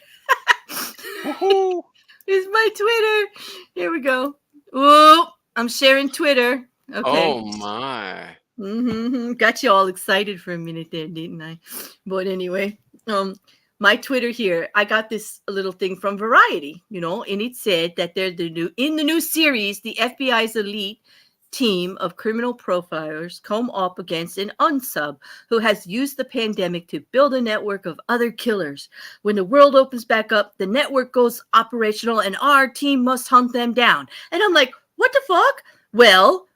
It's my Twitter. Here we go. Oh, I'm sharing Twitter. Okay. Oh my. Got you all excited for a minute there, didn't I? But anyway, my Twitter here, I got this little thing from Variety, and it said that they're in the new series, the FBI's elite team of criminal profilers come up against an unsub who has used the pandemic to build a network of other killers. When the world opens back up, the network goes operational and our team must hunt them down. And I'm like, what the fuck? Well,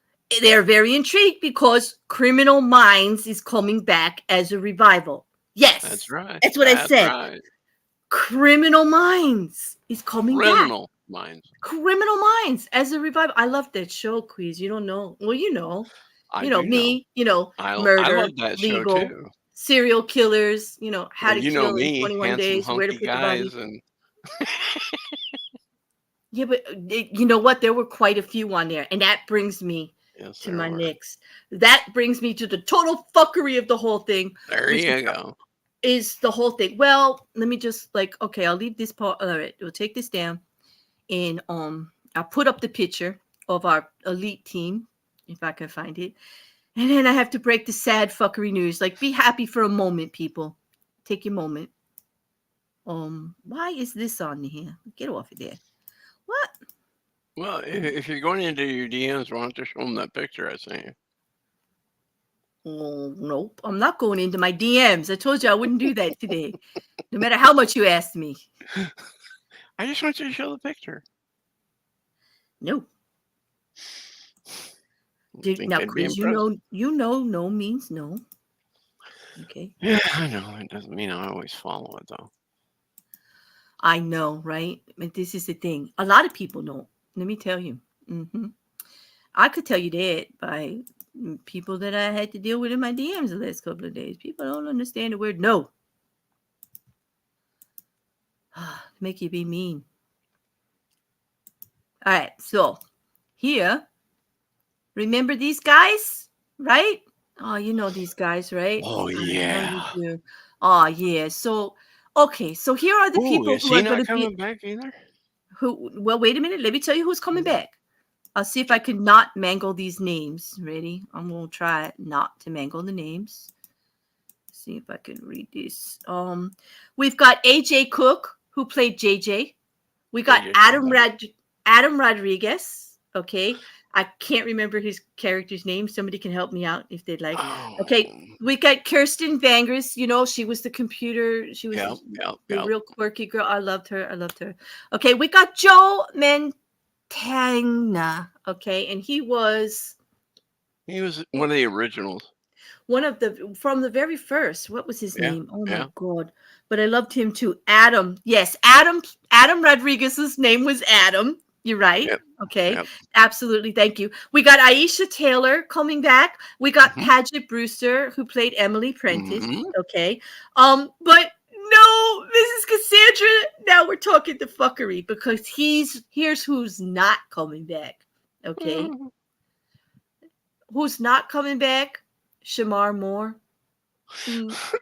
they're very intrigued because Criminal Minds is coming back as a revival. Yes. That's right. That's what I said. Right. Criminal Minds is coming back. Criminal Minds as a revival. I love that show, Quiz. You don't know. Well, me, murder, I love that legal, show too. Serial killers, how to kill me, in 21 days, where to put the body. And... Yeah, but you know what? There were quite a few on there. And that brings me to my next. That brings me to the total fuckery of the whole thing. There you go. Is the whole thing. Well, let me just okay, I'll leave this part. All right, we'll take this down. And I'll put up the picture of our elite team, if I can find it. And then I have to break the sad fuckery news. Like, be happy for a moment, people. Take your moment. Why is this on here? Get off of there. What? Well, if you're going into your DMs, why don't you show them that picture I sent you? Oh, nope. I'm not going into my DMs. I told you I wouldn't do that today. No matter how much you asked me. I just want you to show the picture. No. Now, Chris, no means no. Okay. Yeah, I know. It doesn't mean I always follow it, though. I know, right? But this is the thing. A lot of people don't. Let me tell you. I could tell you that by people that I had to deal with in my DMs the last couple of days. People don't understand the word no. Make you be mean. All right, so here, remember these guys, right? Oh, you know these guys, right? Oh, yeah. Oh, yeah. So Okay, so here are the Ooh, people is who he are going not to be coming back either? who. Well, wait a minute. Let me tell you who's coming back. I'll see if I can not mangle these names. Ready? I'm gonna try not to mangle the names. See if I can read this. We've got AJ Cook, who played JJ. We got JJ Adam Rodriguez. Okay, I can't remember his character's name. Somebody can help me out if they'd like. Oh, Okay, we got Kirsten Bangers. You know, she was the computer. She was the yep. real quirky girl. I loved her. I loved her. Okay, we got Joe Tangna, okay, and he was He was one of the originals. one of the from the very first. What was his Yeah, name? Oh my yeah. god! But I loved him too. Adam, yes, Adam Rodriguez's name was Adam. You're right. Yep, Okay, yep. absolutely. Thank you. We got Aisha Taylor coming back. We got Mhm, Paget Brewster who played Emily Prentice. mhm. Okay, but no, Mrs. Cassandra. Now we're talking the fuckery because here's who's not coming back. Okay, who's not coming back? Shamar Moore.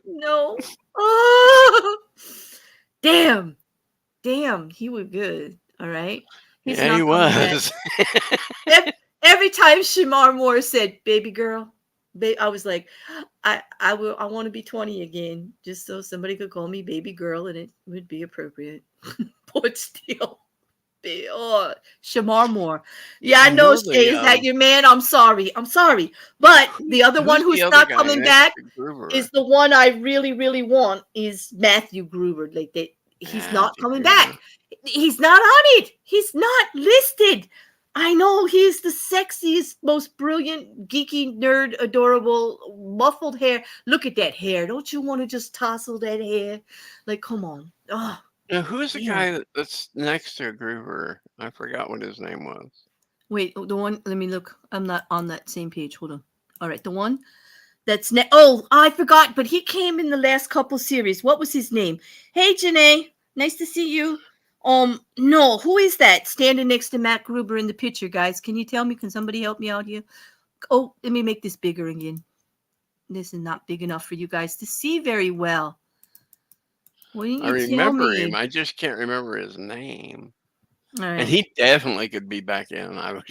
No. Oh, damn. Damn. He was good. All right. He's Yeah, he not coming back. was. Every time Shamar Moore said, baby girl, I was like, I want to be 20 again, just so somebody could call me baby girl and it would be appropriate. But still. Oh, Shamar Moore. Yeah, I You know, know Shay. the Is that your man? I'm sorry. I'm sorry. But the other one who's the who's other not guy coming next back to Gruber? is the one I really, really want is Matthew Gruber. Like that, he's Ah, not coming Gruber. back. He's not on it. He's not listed. I know he's the sexiest, most brilliant, geeky, nerd, adorable, muffled hair. Look at that hair. Don't you want to just tousle that hair? Like, come on. Oh, Now, who's the damn. guy that's next to Gruber? I forgot what his name was. Wait, the one. Let me look. I'm not on that same page. Hold on. All right, the one that's oh, I forgot. But he came in the last couple series. What was his name? Hey, Janae, nice to see you. No, who is that standing next to Matt Gruber in the picture, guys? Can you tell me? Can somebody help me out here? Oh, let me make this bigger again. This is not big enough for you guys to see very well. Why didn't I you tell remember me? him. I just can't remember his name. All And right. he definitely could be back in. I was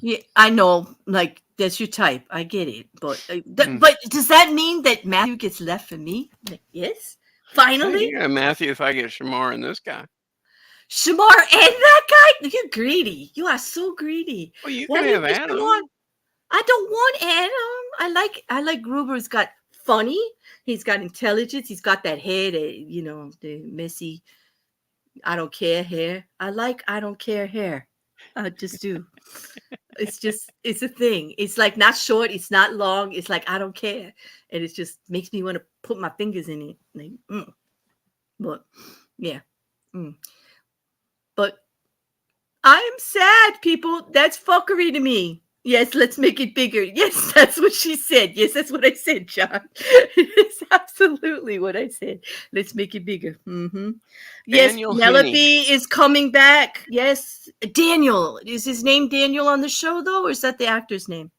Yeah, I know. Like that's your type. I get it. But Hmm. but does that mean that Matthew gets left for me? Like, yes. Finally, Hey, Matthew, if I get Shamar and this guy. Shamar and that guy. You're greedy. You are so greedy. Well, you Why can do you have get Shamar? Adam. I don't want Adam. I like Gruber. He's got funny. He's got intelligence. He's got that hair that the messy. I don't care hair. I don't care hair. I just do. It's a thing. It's like not short, it's not long, it's like I don't care. And it just makes me want to put my fingers in it. Like, but yeah. Mm. But I am sad, people. That's fuckery to me. Yes, let's make it bigger. Yes, that's what she said. Yes, that's what I said, John. It's absolutely what I said. Let's make it bigger. Yes, Daniel Henney. Penelope is coming back. Yes, Daniel. Is his name Daniel on the show, though, or is that the actor's name?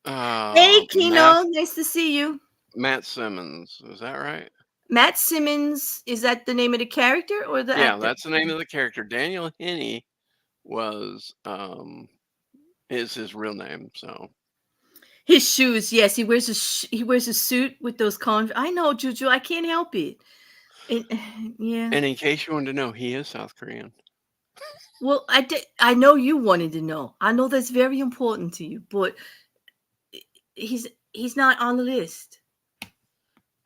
Hey, Kino. Nice to see you. Matt Simmons. Is that right? Matt Simmons. Is that the name of the character or the Yeah, actor? that's the name of the character. Daniel Henney was is his real name. So His shoes, yes, he wears he wears a suit with those I know, Juju, I can't help it. And, yeah. and in case you wanted to know, he is South Korean. Well, I know you wanted to know. I know that's very important to you, but he's not on the list.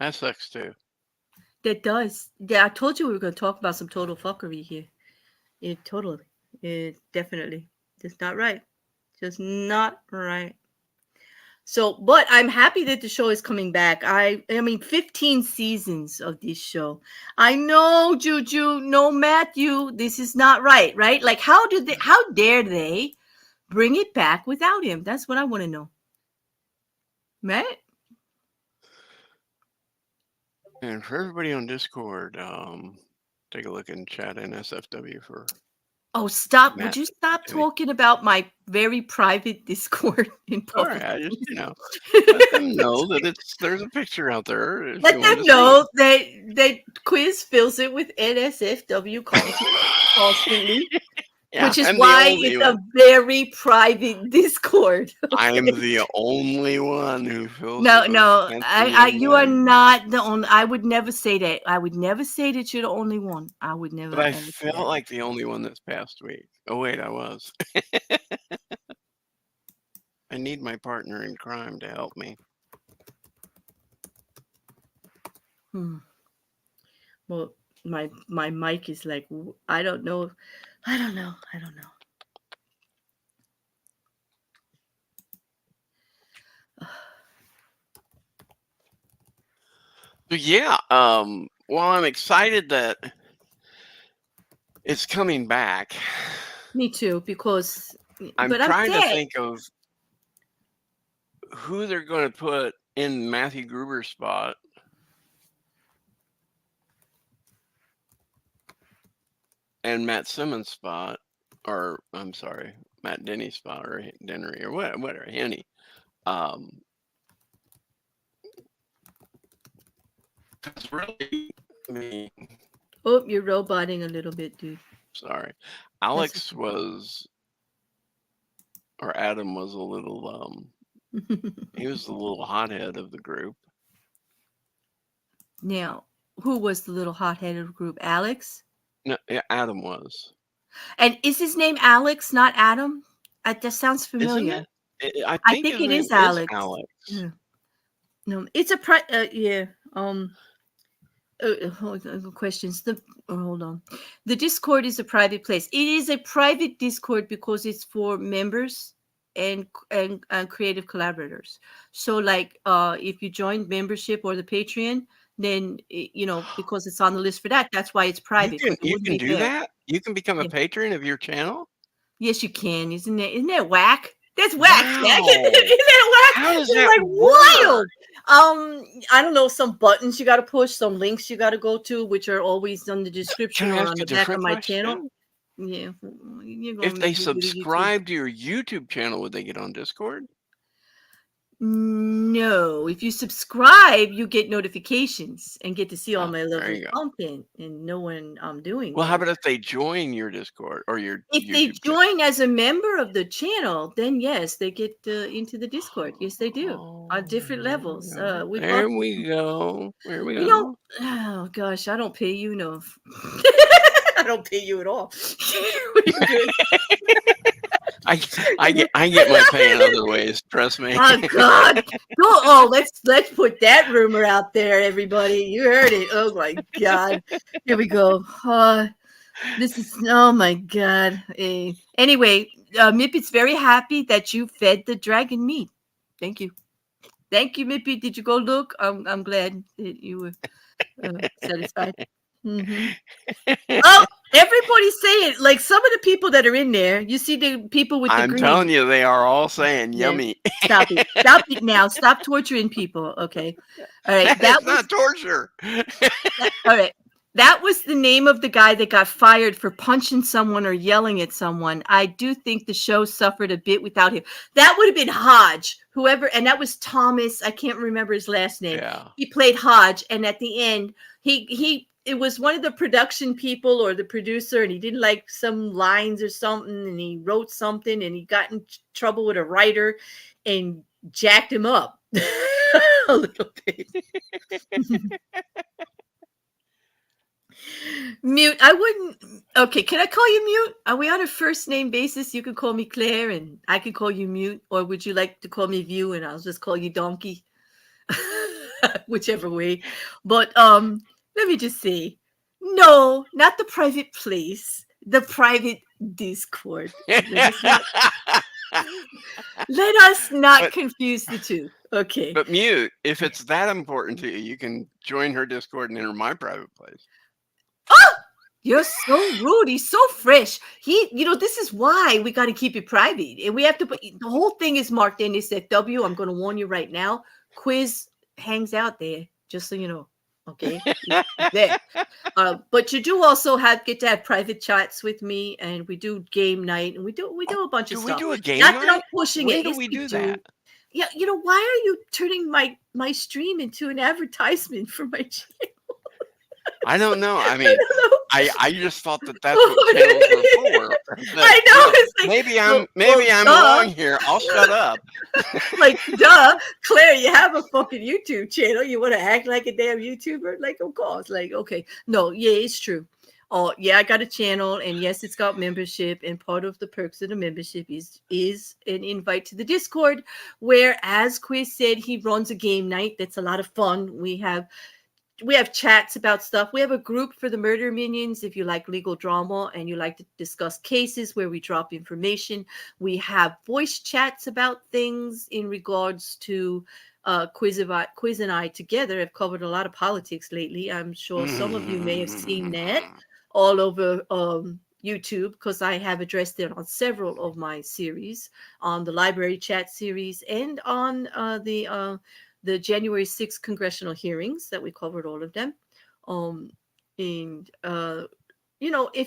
That sucks too. That does. Yeah, I told you we were going to talk about some total fuckery here. It definitely. Just not right. Just not right. So, but I'm happy that the show is coming back. I mean, 15 seasons of this show. I know, Juju, no Matthew, this is not right, right? Like, how dare they bring it back without him? That's what I want to know. Right? And for everybody on Discord, take a look in chat NSFW for Oh, stop. Would Matt, you stop to me. talking about my very private Discord in All public? right, I just let them know that there's a picture out there. If Let you them want to know that Quiz fills it with NSFW constantly, Yeah, which is I'm the why only it's one. a very private Discord. I'm the only one who fills No, it with no, handsome you young are men. not the only. I would never say that. I would never say that you're the only one. I would never But I ever say felt that. like the only one this past week. Oh wait, I was. I need my partner in crime to help me. Hmm. Well, my mic is like I don't know. I don't know. I don't know. So yeah, well, I'm excited that it's coming back. Me too, because I'm but I'm trying to dead. think of who they're going to put in Matthew Gruber's spot. And Matt Simmons' spot, or I'm sorry, Matt Denny's spot, or Dennery, or whatever, Henny. Because really, I mean, Oh, you're roboting a little bit, dude. sorry, That's Alex was, or Adam was a little, he was the little hothead of the group. Now, who was the little hotheaded group? Alex? No, yeah, Adam was. And is his name Alex, not Adam? That sounds Isn't familiar. it? I I think think his it name is is Alex. Alex. Yeah. No, it's a yeah. Questions. Hold on. The Discord is a private place. It is a private Discord because it's for members and creative collaborators. So, like, if you join membership or the Patreon, then because it's on the list for that, that's why it's private, because it You wouldn't can be do fair. that. You can become a Yeah. patron of your channel. Yes, you can. Isn't that whack? That's whack, Jack. Wow. Isn't that whack? How does It's that like work? wild. I don't know, some buttons you got to push, some links you got to go to, which are always on the Can description I or ask on a the back of different my channel. question? Yeah, you're If going they to YouTube. subscribe to your YouTube channel, would they get on Discord? No, if you subscribe, you get notifications and get to see all Oh, my there lovely you go. content and know when I'm doing Well, how things. about if they join your Discord or your If they YouTube channel? join as a member of the channel, then yes, they get into the Discord. Yes, they do on different levels. We've There also, we go. There we go. oh gosh, I don't pay you enough. I don't pay you at all. We're good. I get my pay in other ways. Trust me. Oh God! Let's put that rumor out there, everybody. You heard it. Oh my God! Here we go. This is, oh my God. Anyway, Mippet's very happy that you fed the dragon meat. Thank you, Mippet. Did you go look? I'm glad that you were satisfied. Mm-hmm. Oh, everybody's saying, like, some of the people that are in there. You see the people with the I'm green. telling you, they are all saying Yeah. yummy. Stop it! Stop it now! Stop torturing people. Okay. All right. That's not torture. All right. That was the name of the guy that got fired for punching someone or yelling at someone. I do think the show suffered a bit without him. That would have been Hodge, whoever, and that was Thomas. I can't remember his last name. Yeah. He played Hodge, and at the end, it was one of the production people or the producer, and he didn't like some lines or something, and he wrote something, and he got in trouble with a writer, and jacked him up a little bit. Mute. I wouldn't. Okay, can I call you Mute? Are we on a first name basis? You can call me Claire, and I can call you Mute, or would you like to call me View, and I'll just call you Donkey, whichever way. But let me just say, no, not the private place, the private Discord. Let us not confuse the two. Okay. But Mute, if it's that important to you, you can join her Discord and enter my private place. Oh, you're so rude. He's so fresh. This is why we got to keep it private. And we have to put the whole thing is marked NSFW. I'm going to warn you right now. Quiz hangs out there, just so you know. Okay, there. But you do also get to have private chats with me, and we do game night, and we do a bunch Do of we stuff. do a game Not that I'm night? pushing When it. do Yes, we we do do. that? Yeah, why are you turning my stream into an advertisement for my channel? I don't know. I I mean, don't know. I just thought that that's what channels were for. I know. It's like, Maybe I'm duh. wrong here. I'll shut up. Like, duh, Claire, you have a fucking YouTube channel. You want to act like a damn YouTuber? Like, of course. Like, okay. No, yeah, it's true. Oh, yeah, I got a channel, and yes, it's got membership, and part of the perks of the membership is an invite to the Discord, where, as Quiz said, he runs a game night. That's a lot of fun. We have chats about stuff. We have a group for the murder minions if you like legal drama and you like to discuss cases where we drop information. We have voice chats about things in regards to Quiz and I together have covered a lot of politics lately. I'm sure some of you may have seen that all over YouTube, because I have addressed it on several of my series, on the library chat series and on the January 6th congressional hearings that we covered all of them. And if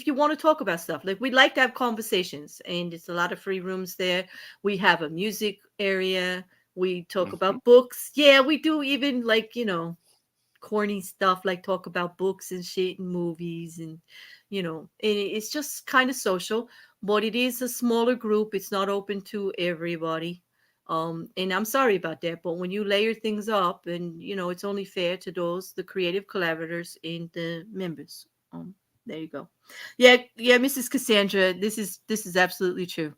you want to talk about stuff, like, we'd like to have conversations, and it's a lot of free rooms there. We have a music area. We talk about books. Yeah, we do even, like, corny stuff, like talk about books and shit and movies, and it's just kind of social, but it is a smaller group. It's not open to everybody. And I'm sorry about that, but when you layer things up, and it's only fair to the creative collaborators and the members. There you go. Yeah, Mrs. Cassandra, this is absolutely true.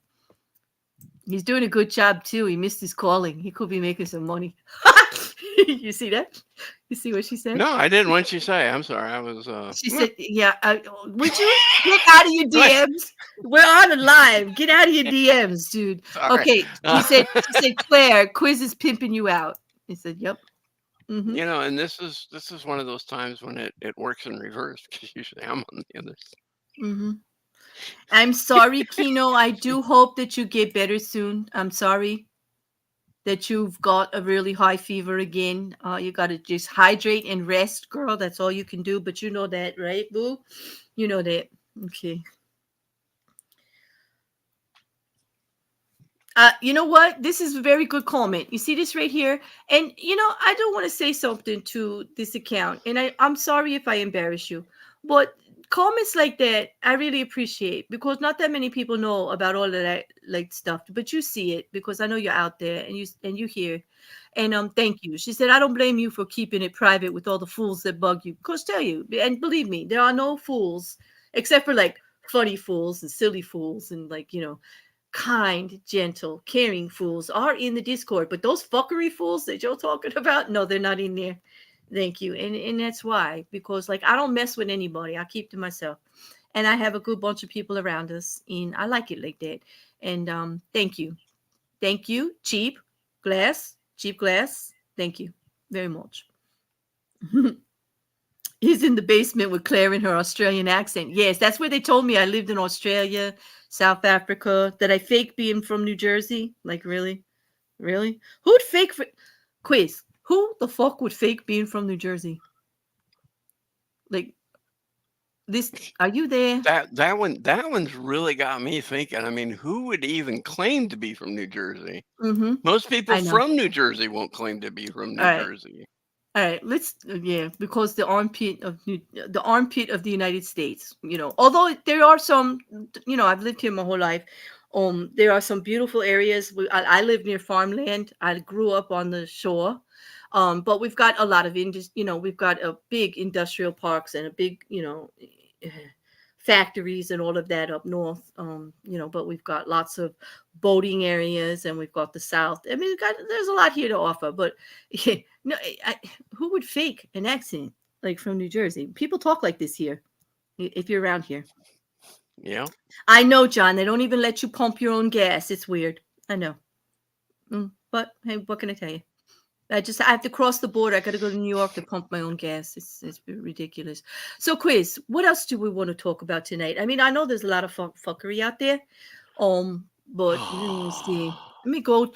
He's doing a good job too. He missed his calling. He could be making some money. You see that? You see what she said? No, I didn't. What'd she say? I'm sorry. I was. She said, "Yeah, would you get out of your DMs? We're on a live. Get out of your DMs, dude." Sorry. Okay, she said, "Claire, Quiz is pimping you out." He said, "Yep." Mm-hmm. And this is one of those times when it works in reverse, because usually I'm on the other side. Mm-hmm. I'm sorry, Kino. I do hope that you get better soon. I'm sorry that you've got a really high fever again. You got to just hydrate and rest, girl. That's all you can do. But you know that, right, boo? You know that. Okay. You know what? This is a very good comment. You see this right here? And, I don't want to say something to this account. And I'm sorry if I embarrass you. But comments like that, I really appreciate, because not that many people know about all of that like stuff. But you see it, because I know you're out there and you hear. And thank you. She said, "I don't blame you for keeping it private with all the fools that bug you." Because tell you, and believe me, there are no fools except for like funny fools and silly fools and like, kind, gentle, caring fools are in the Discord, but those fuckery fools that you're talking about, no, they're not in there. Thank you. And that's why, because like, I don't mess with anybody. I keep to myself, and I have a good bunch of people around us, and I like it like that. And thank you. Cheap glass. Thank you very much. He's in the basement with Claire in her Australian accent. Yes, that's where they told me I lived in Australia, South Africa, that I fake being from New Jersey. Like, really? Who'd fake Quiz? Who the fuck would fake being from New Jersey? Like, this, are you there? That one's really got me thinking. I mean, who would even claim to be from New Jersey? Mm-hmm. Most people from New Jersey won't claim to be from New Jersey. All right, let's because the armpit of the United States, although there are some, I've lived here my whole life. There are some beautiful areas. I live near farmland. I grew up on the shore. But we've got a lot of we've got a big industrial parks and a big, factories and all of that up north. But we've got lots of boating areas, and we've got the South. I mean, there's a lot here to offer. But who would fake an accent like from New Jersey? People talk like this here. If you're around here. Yeah. I know, John. They don't even let you pump your own gas. It's weird. I know. But hey, what can I tell you? I have to cross the border. I got to go to New York to pump my own gas. It's ridiculous. So, Quiz, what else do we want to talk about tonight? I mean, I know there's a lot of fuckery out there. But let's see. Let me go.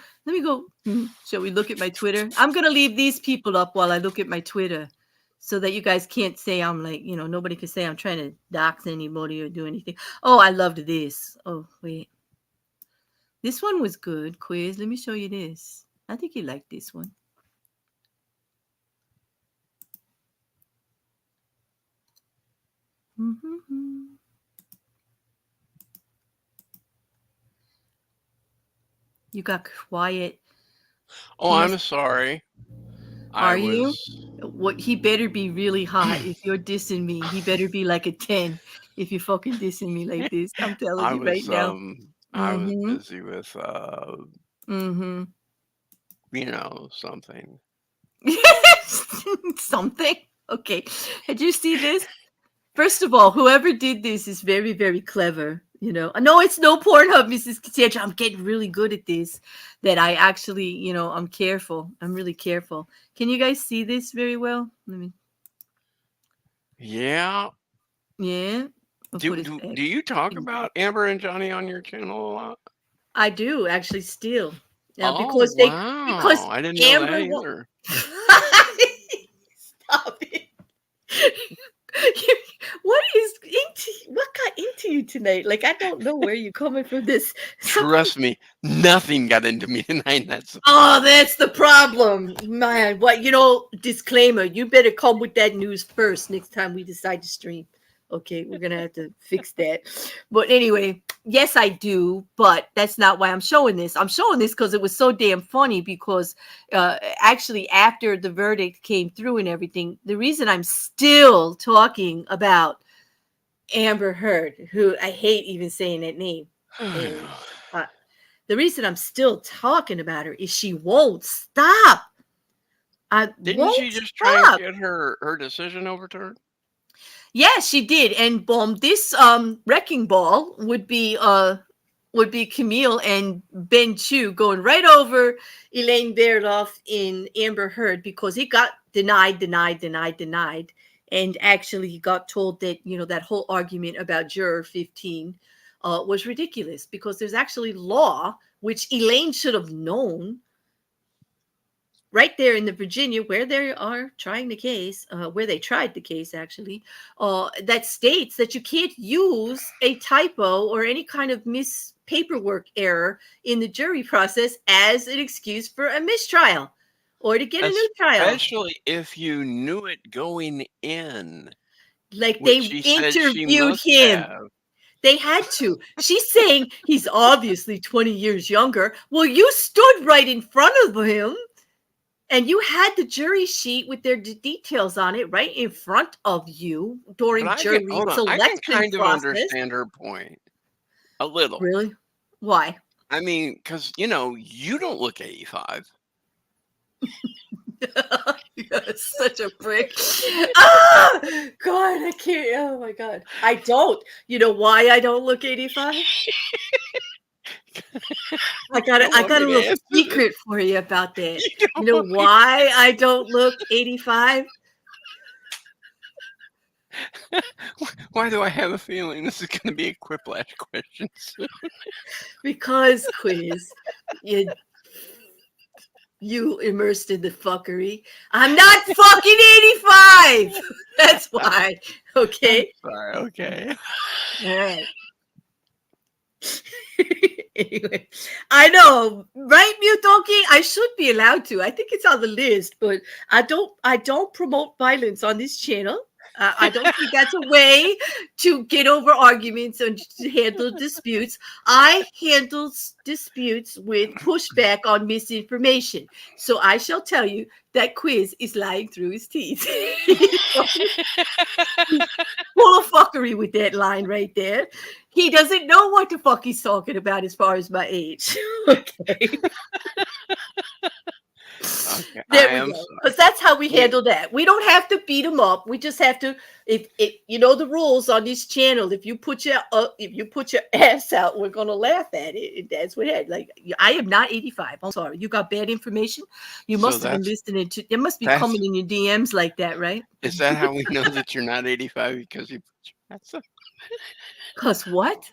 Shall we look at my Twitter? I'm gonna leave these people up while I look at my Twitter. so that you guys can't say I'm like, nobody can say I'm trying to dox anybody or do anything. Oh, I loved this. Oh, wait. This one was good, Quiz. Let me show you this. I think you like this one. Mm-hmm. You got quiet. Oh, I'm sorry. Are you? What? He better be really hot. If you're dissing me, he better be like a 10. If you're fucking dissing me like this, I'm telling I you right was now. I was Mm-hmm. busy with Mm-hmm. something. Something. Okay. Did you see this? First of all, whoever did this is very, very clever. No, it's no Pornhub, Mrs. Cassandra. I'm getting really good at this. That I actually, I'm careful. I'm really careful. Can you guys see this very well? Let me. Yeah. Yeah. Do you talk about Amber and Johnny on your channel a lot? I do actually still. Oh, wow. I didn't know that either. Stop it. What got into you tonight? Like, I don't know where you're coming from this. Trust me, nothing got into me tonight. That's the problem, man. Disclaimer, you better come with that news first next time we decide to stream. Okay, we're gonna have to fix that. But anyway, yes, I do, but that's not why I'm showing this. I'm showing this because it was so damn funny, because actually after the verdict came through and everything, the reason I'm still talking about Amber Heard, who I hate even saying that name, and the reason I'm still talking about her is she won't stop. Didn't she just try and get her decision overturned? Yes, she did. And this wrecking ball would be Camille and Ben Chu going right over Elaine Berloff in Amber Heard, because he got denied. And actually he got told that, that whole argument about Juror 15 was ridiculous, because there's actually law, which Elaine should have known, right there in the Virginia where they are trying the case, where they tried the case actually, that states that you can't use a typo or any kind of paperwork error in the jury process as an excuse for a mistrial or to get a new trial. Especially if you knew it going in. Like, they interviewed him. They had to. She's saying he's obviously 20 years younger. Well, you stood right in front of him, and you had the jury sheet with their details on it right in front of you during jury selection process. I can kind of understand her point a little. Really? Why? I mean, because, you don't look 85. You're such a prick. Ah, God, I can't. Oh, my God. I don't. You know why I don't look 85? I got a little secret for you about that. You know why I don't look 85? Why do I have a feeling this is going to be a quiplash question soon? Because, Quiz, you immersed in the fuckery. I'm not fucking 85. That's why. Okay. Sorry. Okay. All right. Anyway, I know, right, Mutoki? I should be allowed to. I think it's on the list, but I don't promote violence on this channel. I don't think that's a way to get over arguments and to handle disputes. I handle disputes with pushback on misinformation. So I shall tell you that Quiz is lying through his teeth. Full of fuckery with that line right there. He doesn't know what the fuck he's talking about as far as my age. Okay. Okay, there we go. Because that's how we handle that. We don't have to beat them up. We just have to. If you know the rules on this channel, if you put your ass out, we're gonna laugh at it. That's what it. Like, I am not 85. I'm sorry. You got bad information. You must have been listening to. It must be coming in your DMs like that, right? Is that how we know that you're not 85? Because you put your ass up? Cause what?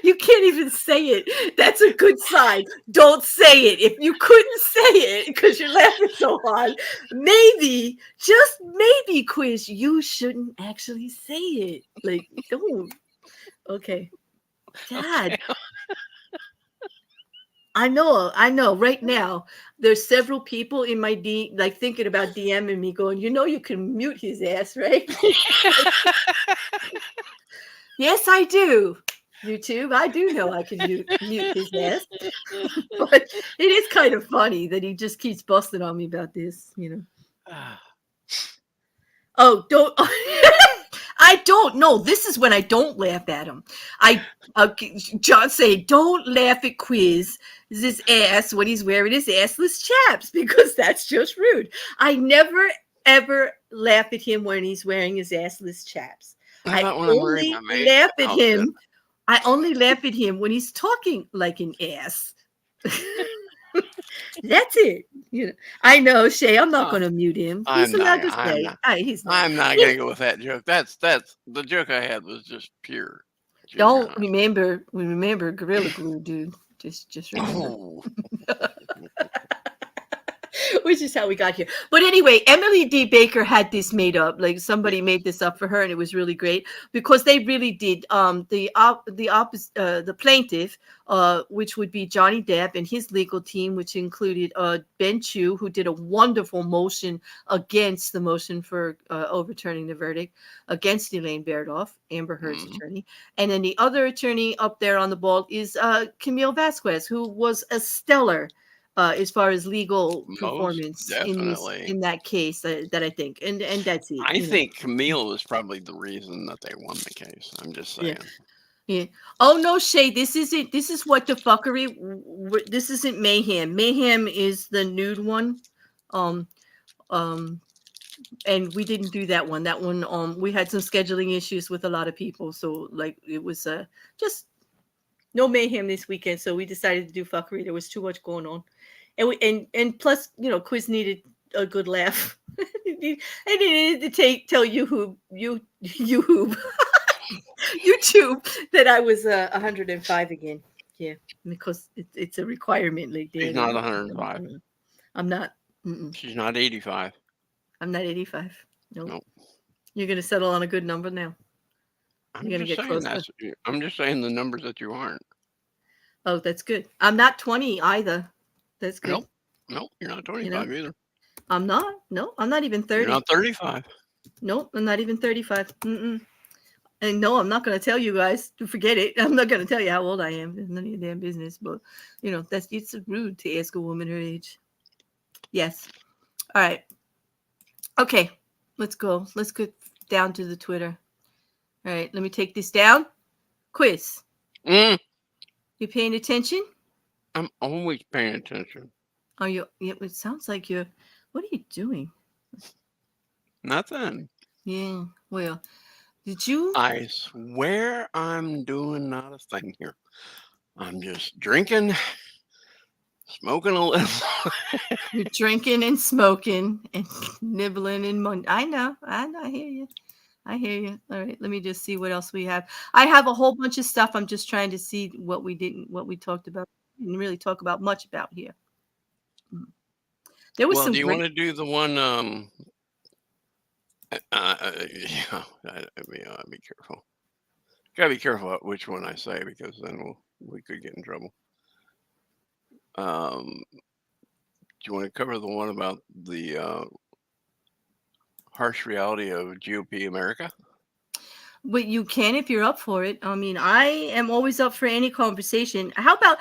You can't even say it. That's a good sign. Don't say it. If you couldn't say it because you're laughing so hard, maybe, just maybe, Quiz, you shouldn't actually say it. Like, don't. Okay. God. Okay. I know. Right now, there's several people in my like thinking about DMing me, going, you can mute his ass, right? Yes, I do. YouTube, I do know I can mute his ass, but it is kind of funny that he just keeps busting on me about this. Oh, don't. I don't know. This is when I don't laugh at him. John say, don't laugh at Quiz his ass when he's wearing his assless chaps, because that's just rude. I never ever laugh at him when he's wearing his assless chaps. I only laugh at him. I only laugh at him when he's talking like an ass. That's it. I know, Shay. I'm not going to mute him. He's allowed to say. I'm not going to go with that joke. That's the joke I had was just pure. Don't remember. We remember Gorilla Glue, dude. Just remember. Oh. Which is how we got here. But anyway, Emily D. Baker had this made up. Like, somebody made this up for her, and it was really great because they really did. The plaintiff, which would be Johnny Depp, and his legal team, which included Ben Chu, who did a wonderful motion against the motion for overturning the verdict against Elaine Berdoff, Amber Heard's attorney. And then the other attorney up there on the ball is Camille Vasquez, who was a stellar as far as legal performance in that case, that I think, and that's it. I think Camille is probably the reason that they won the case. I'm just saying. Yeah. Oh no, Shay, this isn't. This is what the fuckery. This isn't Mayhem. Mayhem is the nude one. And we didn't do that one. That one, we had some scheduling issues with a lot of people, so like it was just no Mayhem this weekend. So we decided to do fuckery. There was too much going on. And plus, Quiz needed a good laugh. I needed to tell YouTube that I was 105 again. Yeah, because it's a requirement. Like, she's not 105. I'm not. She's not 85. I'm not 85. Nope. You're gonna settle on a good number now. You're gonna get closer. I'm just saying the numbers that you aren't. Oh, that's good. I'm not 20 either. That's good. Nope, you're not 25 either. I'm not. No, I'm not even 30. You're not 35. Nope, I'm not even 35. And no, I'm not going to tell you guys to forget it. I'm not going to tell you how old I am. It's none of your damn business. But, it's rude to ask a woman her age. Yes. All right. Okay, let's go. Let's get down to the Twitter. All right, let me take this down. Quiz. You paying attention? I'm always paying attention. Are you? Yeah, it sounds like you're. What are you doing? Nothing. Yeah. Well, did you? I swear I'm doing not a thing here. I'm just drinking, smoking a little. You're drinking and smoking and nibbling and I know. I hear you. I hear you. All right, let me just see what else we have. I have a whole bunch of stuff. I'm just trying to see what we talked about. We didn't really talk about much about here. There was some. Do you want to do the one? Be careful. Gotta be careful which one I say, because then we could get in trouble. Do you want to cover the one about the harsh reality of GOP America? But you can if you're up for it. I mean, I am always up for any conversation. How about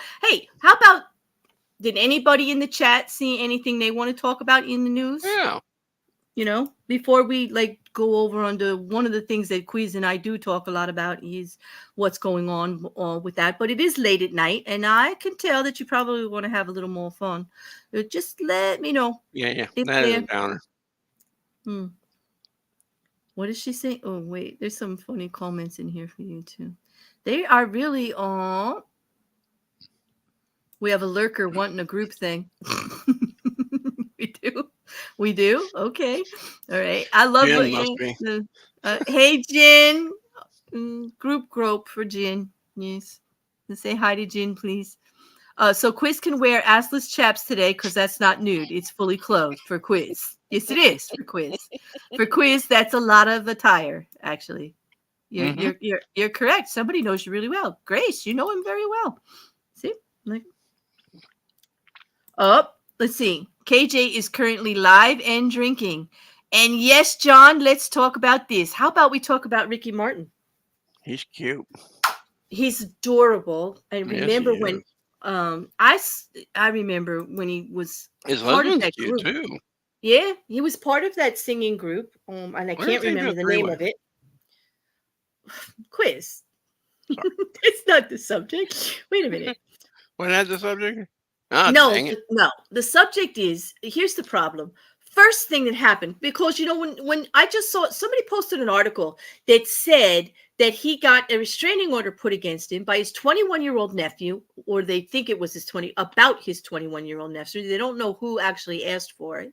did anybody in the chat see anything they want to talk about in the news? Yeah. Before we go over onto one of the things that Quiz and I do talk a lot about is what's going on with that. But it is late at night, and I can tell that you probably want to have a little more fun. Just let me know. Yeah. That is a downer. What did she say? Oh, wait. There's some funny comments in here for you, too. They are really on. We have a lurker wanting a group thing. We do? Okay. All right. I love Jen what must be. Hey, Jen. Group grope for Jin. Yes. And say hi to Jin, please. So Quiz can wear assless chaps today because that's not nude. It's fully clothed for Quiz. Yes, it is for Quiz. For Quiz, that's a lot of attire, actually. You're correct. Somebody knows you really well. Grace, you know him very well. See? Like, let's see. KJ is currently live and drinking. And yes, John, let's talk about this. How about we talk about Ricky Martin? He's cute. He's adorable. I Yes, remember he when is. I remember when he was His part of husband's that cute group. too. Yeah, he was part of that singing group. And I Where can't did they do remember a the name three-way? of it. Quiz. Sorry. It's not the subject. Wait a minute. Wasn't that the subject? Ah, No, dang it. no. The subject is, here's the problem. First thing that happened, because when I just saw somebody posted an article that said that he got a restraining order put against him by his 21-year-old nephew, or they think it was his 21-year-old nephew. They don't know who actually asked for it,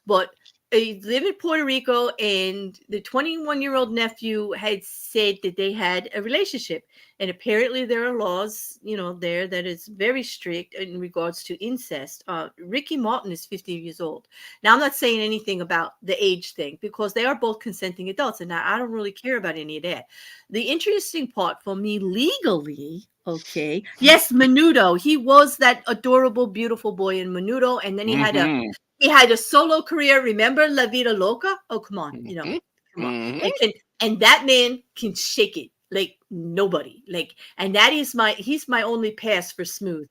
but they live in Puerto Rico, and the 21-year-old nephew had said that they had a relationship. And apparently there are laws, there that is very strict in regards to incest. Ricky Martin is 50 years old. Now, I'm not saying anything about the age thing because they are both consenting adults, and I don't really care about any of that. The interesting part for me legally, okay, yes, Menudo. He was that adorable, beautiful boy in Menudo, and then he had a solo career. Remember La Vida Loca? Oh, come on, come on. And that man can shake it like nobody. Like, and that is he's my only pass for smooth.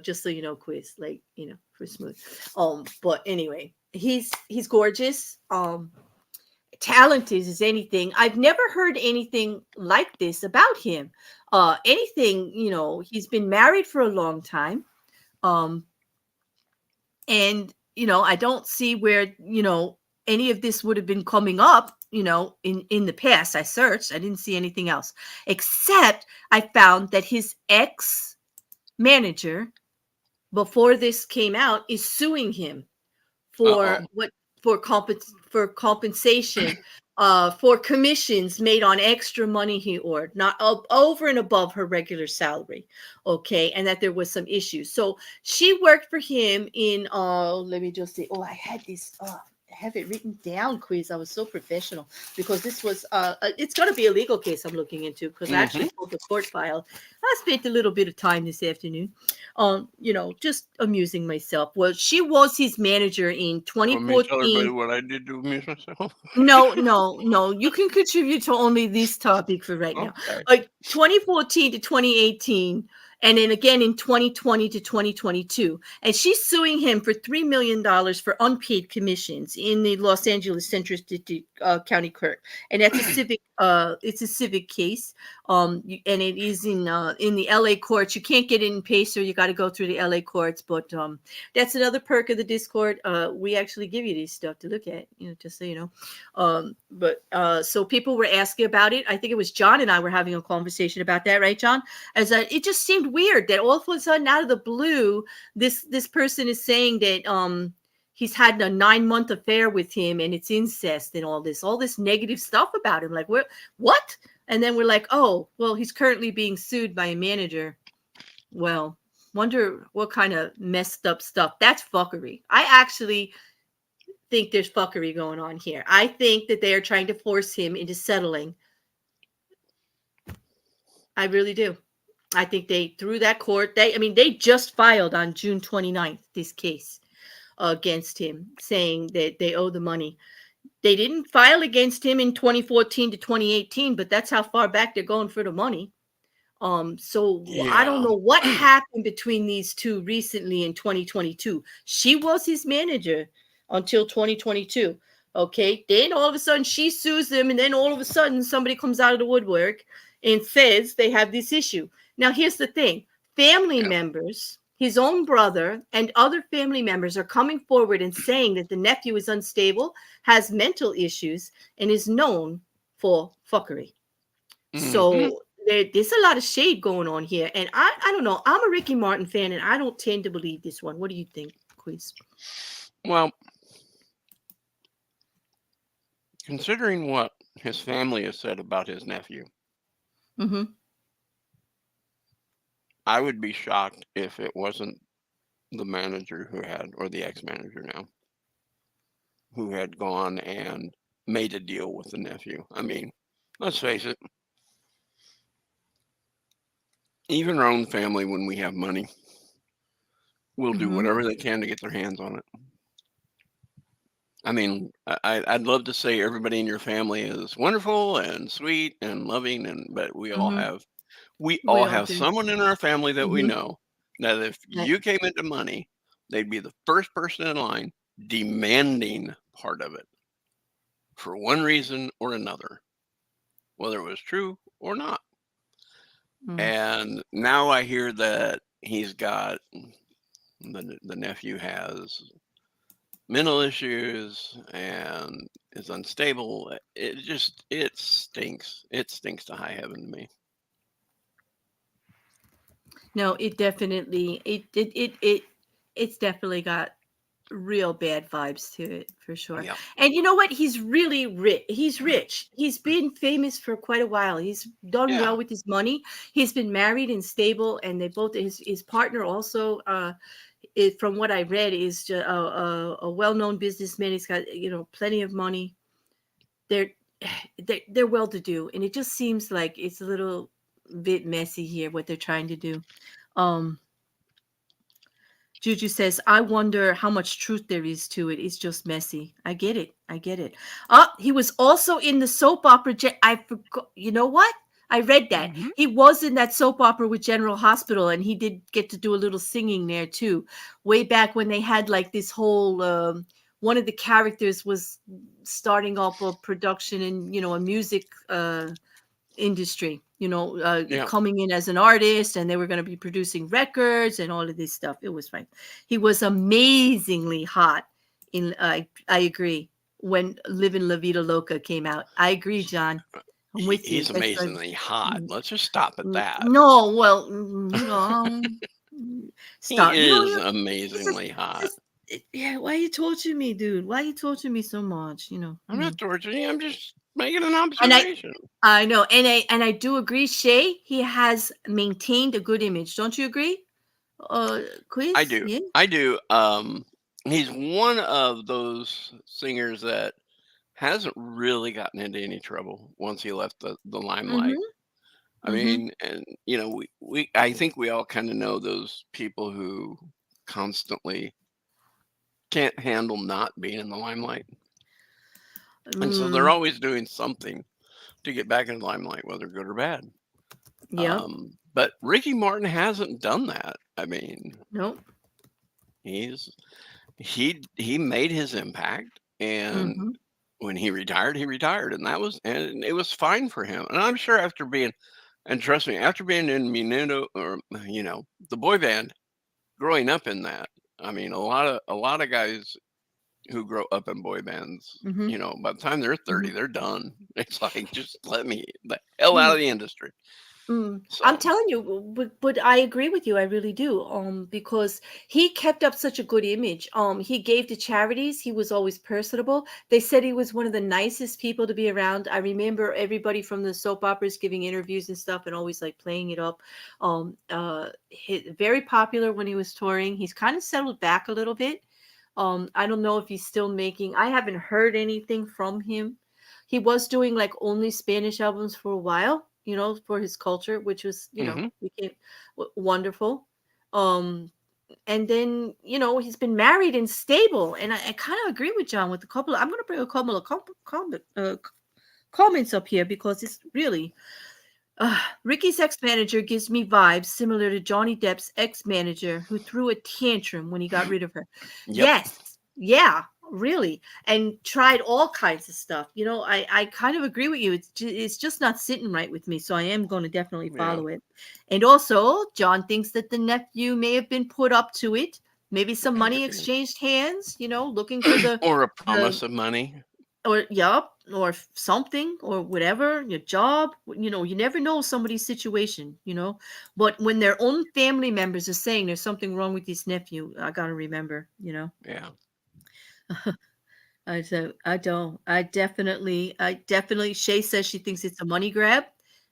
Just so you know, Quiz. Like, for smooth. But anyway, he's gorgeous. Talented as anything. I've never heard anything like this about him. Anything, he's been married for a long time. And I don't see where any of this would have been coming up in the past. I searched, I didn't see anything else, except I found that his ex manager, before this came out, is suing him for compensation, for commissions made on extra money he earned, not over and above her regular salary. Okay. And that there was some issues. So she worked for him in, let me just see. Oh, I had this, I have it written down, Quiz. I was so professional because this was, it's going to be a legal case I'm looking into because I actually pulled the court file. I spent a little bit of time this afternoon, just amusing myself. Well, she was his manager in 2014. Tell everybody what I did to amuse myself. No. You can contribute to only this topic for right now. Okay. Like 2014 to 2018. And then again in 2020 to 2022. And she's suing him for $3 million for unpaid commissions in the Los Angeles Central District County Clerk. And that's it's a civic case. And it is in the LA courts. You can't get it in Pacer. You got to go through the LA courts. But that's another perk of the Discord. We actually give you this stuff to look at, just so you know. So people were asking about it. I think it was John and I were having a conversation about that, right, John? It just seemed weird that all of a sudden, out of the blue, this person is saying that he's had a 9-month affair with him and it's incest and all this negative stuff about him. Like, what? And then we're like, oh, well, he's currently being sued by a manager. Well, wonder what kind of messed up stuff. That's fuckery. I actually think there's fuckery going on here. I think that they are trying to force him into settling. I really do. I think through that court, they just filed on June 29th, this case against him, saying that they owe the money. They didn't file against him in 2014 to 2018, but that's how far back they're going for the money. So yeah. I don't know what happened between these two recently in 2022. She was his manager until 2022. Okay. Then all of a sudden she sues him. And then all of a sudden somebody comes out of the woodwork and says they have this issue. Now, here's the thing. Family members, his own brother and other family members are coming forward and saying that the nephew is unstable, has mental issues, and is known for fuckery. So there's a lot of shade going on here. And I don't know. I'm a Ricky Martin fan, and I don't tend to believe this one. What do you think, Quiz? Well, considering what his family has said about his nephew, Mm-hmm. I would be shocked if it wasn't the manager or the ex-manager now, who had gone and made a deal with the nephew. I mean, let's face it, even our own family, when we have money, will do Mm-hmm. whatever they can to get their hands on it. I mean, I'd love to say everybody in your family is wonderful and sweet and loving, but we all Mm-hmm. have we We all all have do. someone in our family that we Mm-hmm. know that if That, you came into money, they'd be the first person in line demanding part of it for one reason or another, whether it was true or not. mm. And now I hear that the nephew has mental issues and is unstable. It stinks. It stinks to high heaven to me. No, it's definitely got real bad vibes to it for sure. Yeah. And you know what? He's really rich. He's rich. He's been famous for quite a while. He's done Yeah. well with his money. He's been married and stable, and they both his partner also. From what I read, is just a well-known businessman. He's got plenty of money. They're they're well to do, and it just seems like it's a little bit messy here what they're trying to do. Um, Juju says, I wonder how much truth there is to it. It's just messy. I get it. I get it. Oh, he was also in the soap opera. I forgot. You know what? I read that. Mhm. He was in that soap opera with General Hospital, and he did get to do a little singing there too. Way back when they had like this whole, one of the characters was starting up a production in, a music industry, Yeah. coming in as an artist, and they were going to be producing records and all of this stuff. It was fine. He was amazingly hot. I agree. When Livin' La Vida Loca came out, I agree, John. I'm with you. He's amazingly hot. Mm, Let's just stop at that. no, well, He stop. You is know, this is amazingly hot. yeah. Why are you torturing me, dude? Why are you torturing me so much? I'm not torturing you. I'm just making an And observation. I know, and I do agree, Shay. He has maintained a good image. Don't you agree? I Quiz, do. yeah. I do. He's one of those singers that hasn't really gotten into any trouble once he left the limelight. Mm-hmm. I Mm-hmm. mean, and I think we all kind of know those people who constantly can't handle not being in the limelight. And so they're Mm, always doing something to get back in the limelight, whether good or bad. yep. But Ricky Martin hasn't done that. I mean, Nope. he made his impact, and Mm-hmm. when he retired, and it was fine for him. And I'm sure and trust me, after being in Minuto or the boy band, growing up in that, I mean, a lot of guys who grow up in boy bands, Mm-hmm. by the time they're 30, Mm-hmm. they're done. It's like, just let me the hell out of the industry. I'm So telling you, but I agree with you. I really do. Because he kept up such a good image. He gave to charities. He was always personable. They said he was one of the nicest people to be around. I remember everybody from the soap operas giving interviews and stuff, and always like playing it up. Very popular when he was touring. He's kind of settled back a little bit. I don't know if he's still making. I haven't heard anything from him. He was doing like only Spanish albums for a while, for his culture, which was, mhm. became wonderful. And then, he's been married and stable. And I kind of agree with John with a couple. I'm going to bring a couple of comments up here because it's really. Ricky's ex-manager gives me vibes similar to Johnny Depp's ex-manager who threw a tantrum when he got rid of her. Yep. Yes. Yeah, really. And tried all kinds of stuff. I kind of agree with you. It's just not sitting right with me. So I am going to definitely Yeah. follow it. And also, John thinks that the nephew may have been put up to it. Maybe some money exchanged hands, looking for Or a promise of money. or something or whatever, your job, you never know somebody's situation, but when their own family members are saying there's something wrong with this nephew, I gotta remember, Yeah. I definitely Shay says she thinks it's a money grab.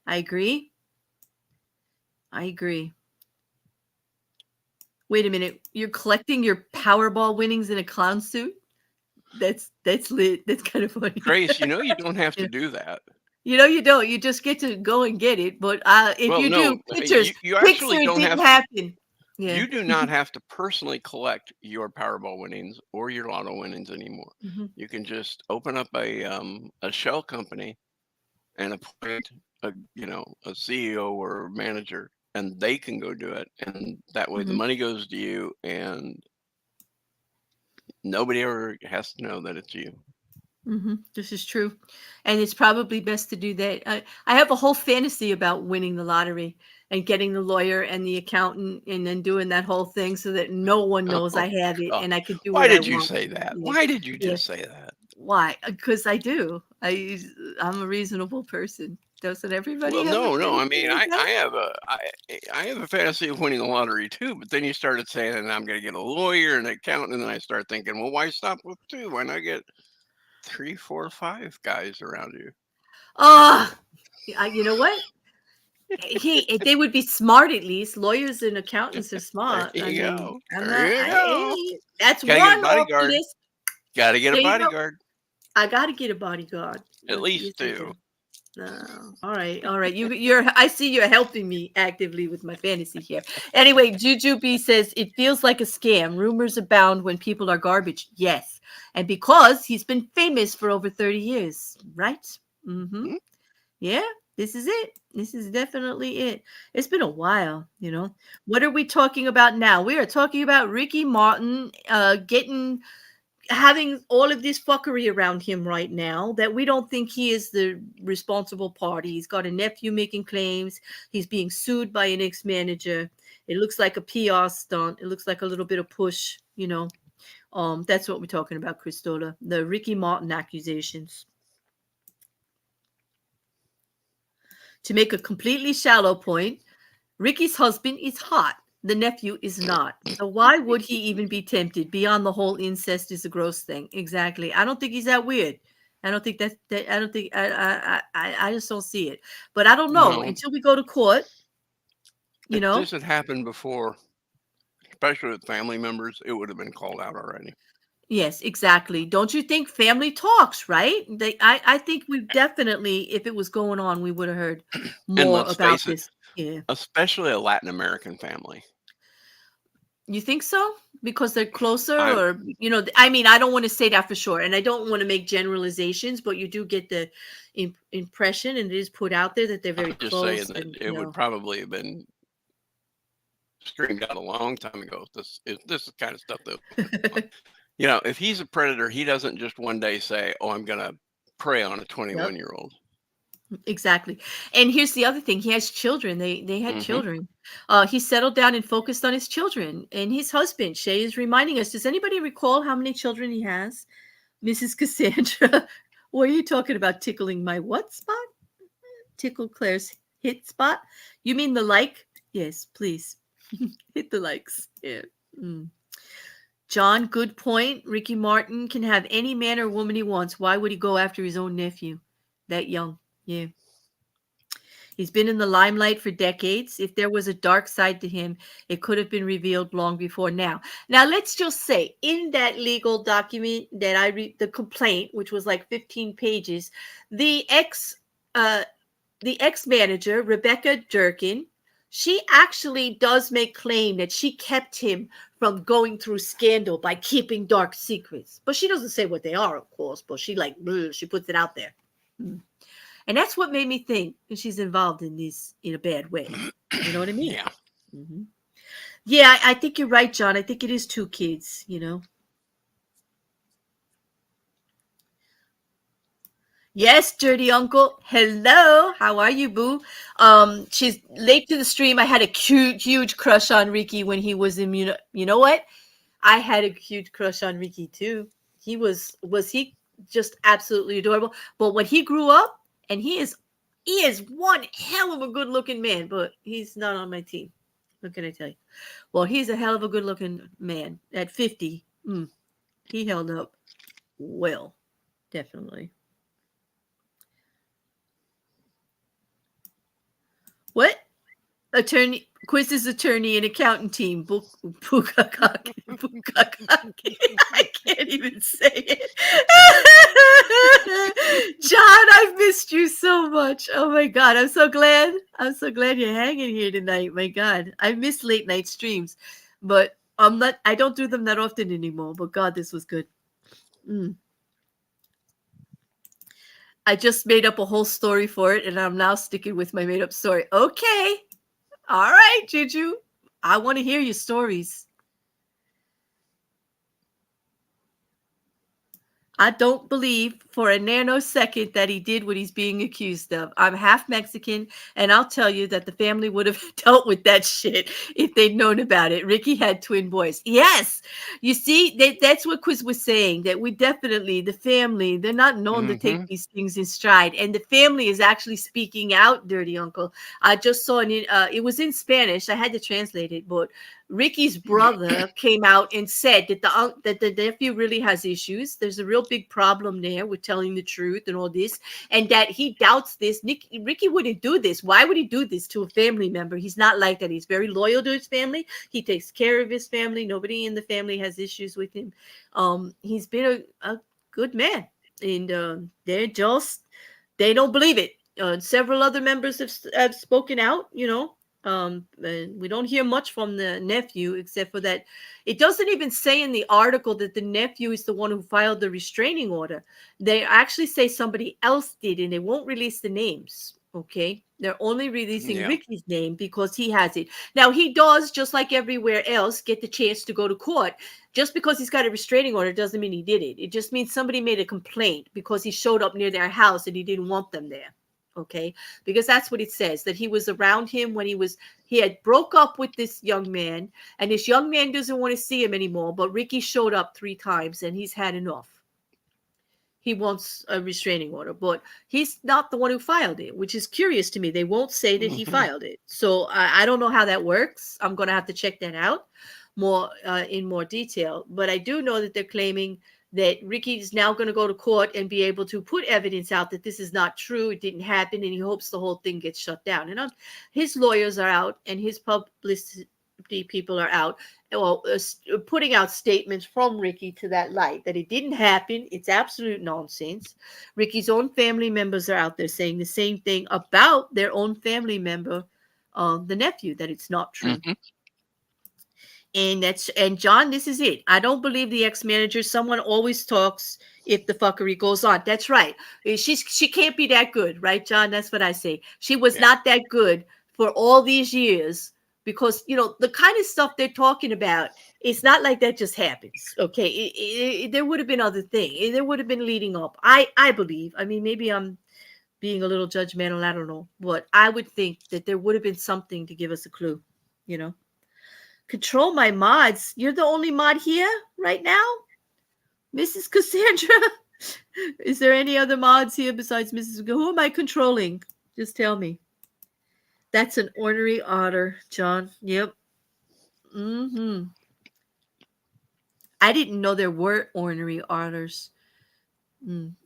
I agree. I agree. Wait a minute. You're collecting your Powerball winnings in a clown suit? That's lit. That's kind of funny. Grace, you know you don't have Yeah. to do that. You know you don't. You just get to go and get it. But if Well, you do, no, you actually it don't didn't have happen. Yeah. you do not have to personally collect your Powerball winnings or your lotto winnings anymore. Mhm. You can just open up a shell company and appoint a CEO or manager, and they can go do it, and that way the Mhm. money goes to you, and nobody ever has to know that it's you. This is true. And it's probably best to do that. I have a whole fantasy about winning the lottery and getting the lawyer and the accountant and then doing that whole thing so that no one knows I Oh have it God. and I could do Why what I did you want. say that? Yeah. Why did you Yeah. just say that? Why? Because I do. I'm a reasonable person. Doesn't everybody Well, have a no. I fantasy mean, like that? I have a fantasy of winning the lottery too. But then you started saying, and I'm going to get a lawyer and an accountant, and then I start thinking, well, why stop with two? Why not get 3, 4, 5 guys around you? Oh, you know what? They would be smart at least. Lawyers and accountants are There smart. I you mean, go. I'm There not. you go. That's Gotta get a one off the bodyguard. list. Gotta get a There you go. bodyguard. I got to get a bodyguard. At Yes, least I 2. do. No. All right, all right. You're. I see you're helping me actively with my fantasy here. Anyway, Juju B says it feels like a scam. Rumors abound when people are garbage. Yes, and because he's been famous for over 30 years, right? Mm-hmm. Hmm? Yeah, this is it. This is definitely it. It's been a while, What are we talking about now? We are talking about Ricky Martin having all of this fuckery around him right now that we don't think he is the responsible party. He's got a nephew making claims. He's being sued by an ex-manager. It looks like a PR stunt. It looks like a little bit of push. That's what we're talking about, Christola. The Ricky Martin accusations. To make a completely shallow point, Ricky's husband is hot. The nephew is not. So why would he even be tempted beyond the whole incest is a gross thing? Exactly. I don't think he's that weird. I don't think that I don't think I just don't see it. But I don't know No. until we go to court, If this had happened before, especially with family members, it would have been called out already. Yes, exactly. Don't you think family talks, right? I think we definitely, if it was going on, we would have heard And more let's about face it, this. Yeah. especially a Latin American family. You think so? Because they're closer, I'm or I mean, I don't want to say that for sure, and I don't want to make generalizations, but you do get the impression, and it is put out there that they're very just saying close, that and it would probably have been screamed out a long time ago. This is the kind of stuff that if he's a predator, he doesn't just one day say, "Oh, I'm gonna prey on a 21-year-old." Exactly. And here's the other thing. He has children. They had Mm-hmm. children. He settled down and focused on his children and his husband. Shay is reminding us. Does anybody recall how many children he has? Mrs. Cassandra, what are you talking about? Tickling my what spot? Tickle Claire's hit spot? You mean the like? Yes, please. Hit the likes. Yeah. John, good point. Ricky Martin can have any man or woman he wants. Why would he go after his own nephew that young? Yeah. He's been in the limelight for decades. If there was a dark side to him, it could have been revealed long before now. Now, let's just say in that legal document that I read, the complaint, which was like 15 pages, the ex-manager, Rebecca Durkin, she actually does make claim that she kept him from going through scandal by keeping dark secrets. But she doesn't say what they are, of course, but she she puts it out there. And that's what made me think that she's involved in this in a bad way. You know what I mean? Yeah. Mm-hmm. Yeah, I think you're right, John. I think it is 2 kids, Yes, Dirty Uncle. Hello. How are you, boo? She's late to the stream. I had a huge crush on Ricky when he was in You know what? I had a huge crush on Ricky too. He was he just absolutely adorable. But when he grew up, and he is one hell of a good looking man, but he's not on my team. What can I tell you? Well, he's a hell of a good looking man. At 50, he held up well, definitely. What? Quiz's attorney and accountant team. Bukakake. I can't even say it. John, I've missed you so much. Oh my God. I'm so glad you're hanging here tonight. My God. I miss late night streams, but I don't do them that often anymore. But God, this was good. I just made up a whole story for it, and I'm now sticking with my made up story. Okay. All right, Juju. I want to hear your stories. I don't believe for a nanosecond that he did what he's being accused of. I'm half Mexican, and I'll tell you that the family would have dealt with that shit if they'd known about it. Ricky had twin boys. Yes. You see, that's what Quiz was saying, that we definitely, the family, they're not known to take these things in stride. And the family is actually speaking out, Dirty Uncle. I just saw it was in Spanish. I had to translate it, but Ricky's brother came out and said that the nephew really has issues. There's a real big problem there with telling the truth and all this, and that he doubts this. Ricky wouldn't do this. Why would he do this to a family member? He's not like that. He's very loyal to his family. He takes care of his family. Nobody in the family has issues with him. He's been a good man, and they don't believe it. Several other members have spoken out, and we don't hear much from the nephew except for that. It doesn't even say in the article that the nephew is the one who filed the restraining order. They actually say somebody else did, and they won't release the names. Okay. They're only releasing Ricky's name because he has it. Now, he does, just like everywhere else, get the chance to go to court. Just because he's got a restraining order doesn't mean he did it. It just means somebody made a complaint because he showed up near their house and he didn't want them there. Okay, because that's what it says, that he was around him when he had broke up with this young man, and this young man doesn't want to see him anymore, but Ricky showed up 3 times and he's had enough. He wants a restraining order, but he's not the one who filed it, which is curious to me. They won't say that he filed it. So I don't know how that works. I'm going to have to check that out in more detail, but I do know that they're claiming that Ricky is now going to go to court and be able to put evidence out that this is not true, it didn't happen, and he hopes the whole thing gets shut down. And his lawyers are out, and his publicity people are out, putting out statements from Ricky to that light, that it didn't happen. It's absolute nonsense. Ricky's own family members are out there saying the same thing about their own family member, the nephew, that it's not true. And John, this is it. I don't believe the ex-manager. Someone always talks if the fuckery goes on. That's right. She can't be that good, right, John? That's what I say. She was not that good for all these years because, the kind of stuff they're talking about, it's not like that just happens. Okay. There would have been other things. There would have been leading up. I believe. I mean, maybe I'm being a little judgmental. I don't know. But I would think that there would have been something to give us a clue, Control my mods. You're the only mod here right now? Mrs. Cassandra? Is there any other mods here besides Mrs. Who am I controlling? Just tell me. That's an ornery otter, John. Yep. I didn't know there were ornery otters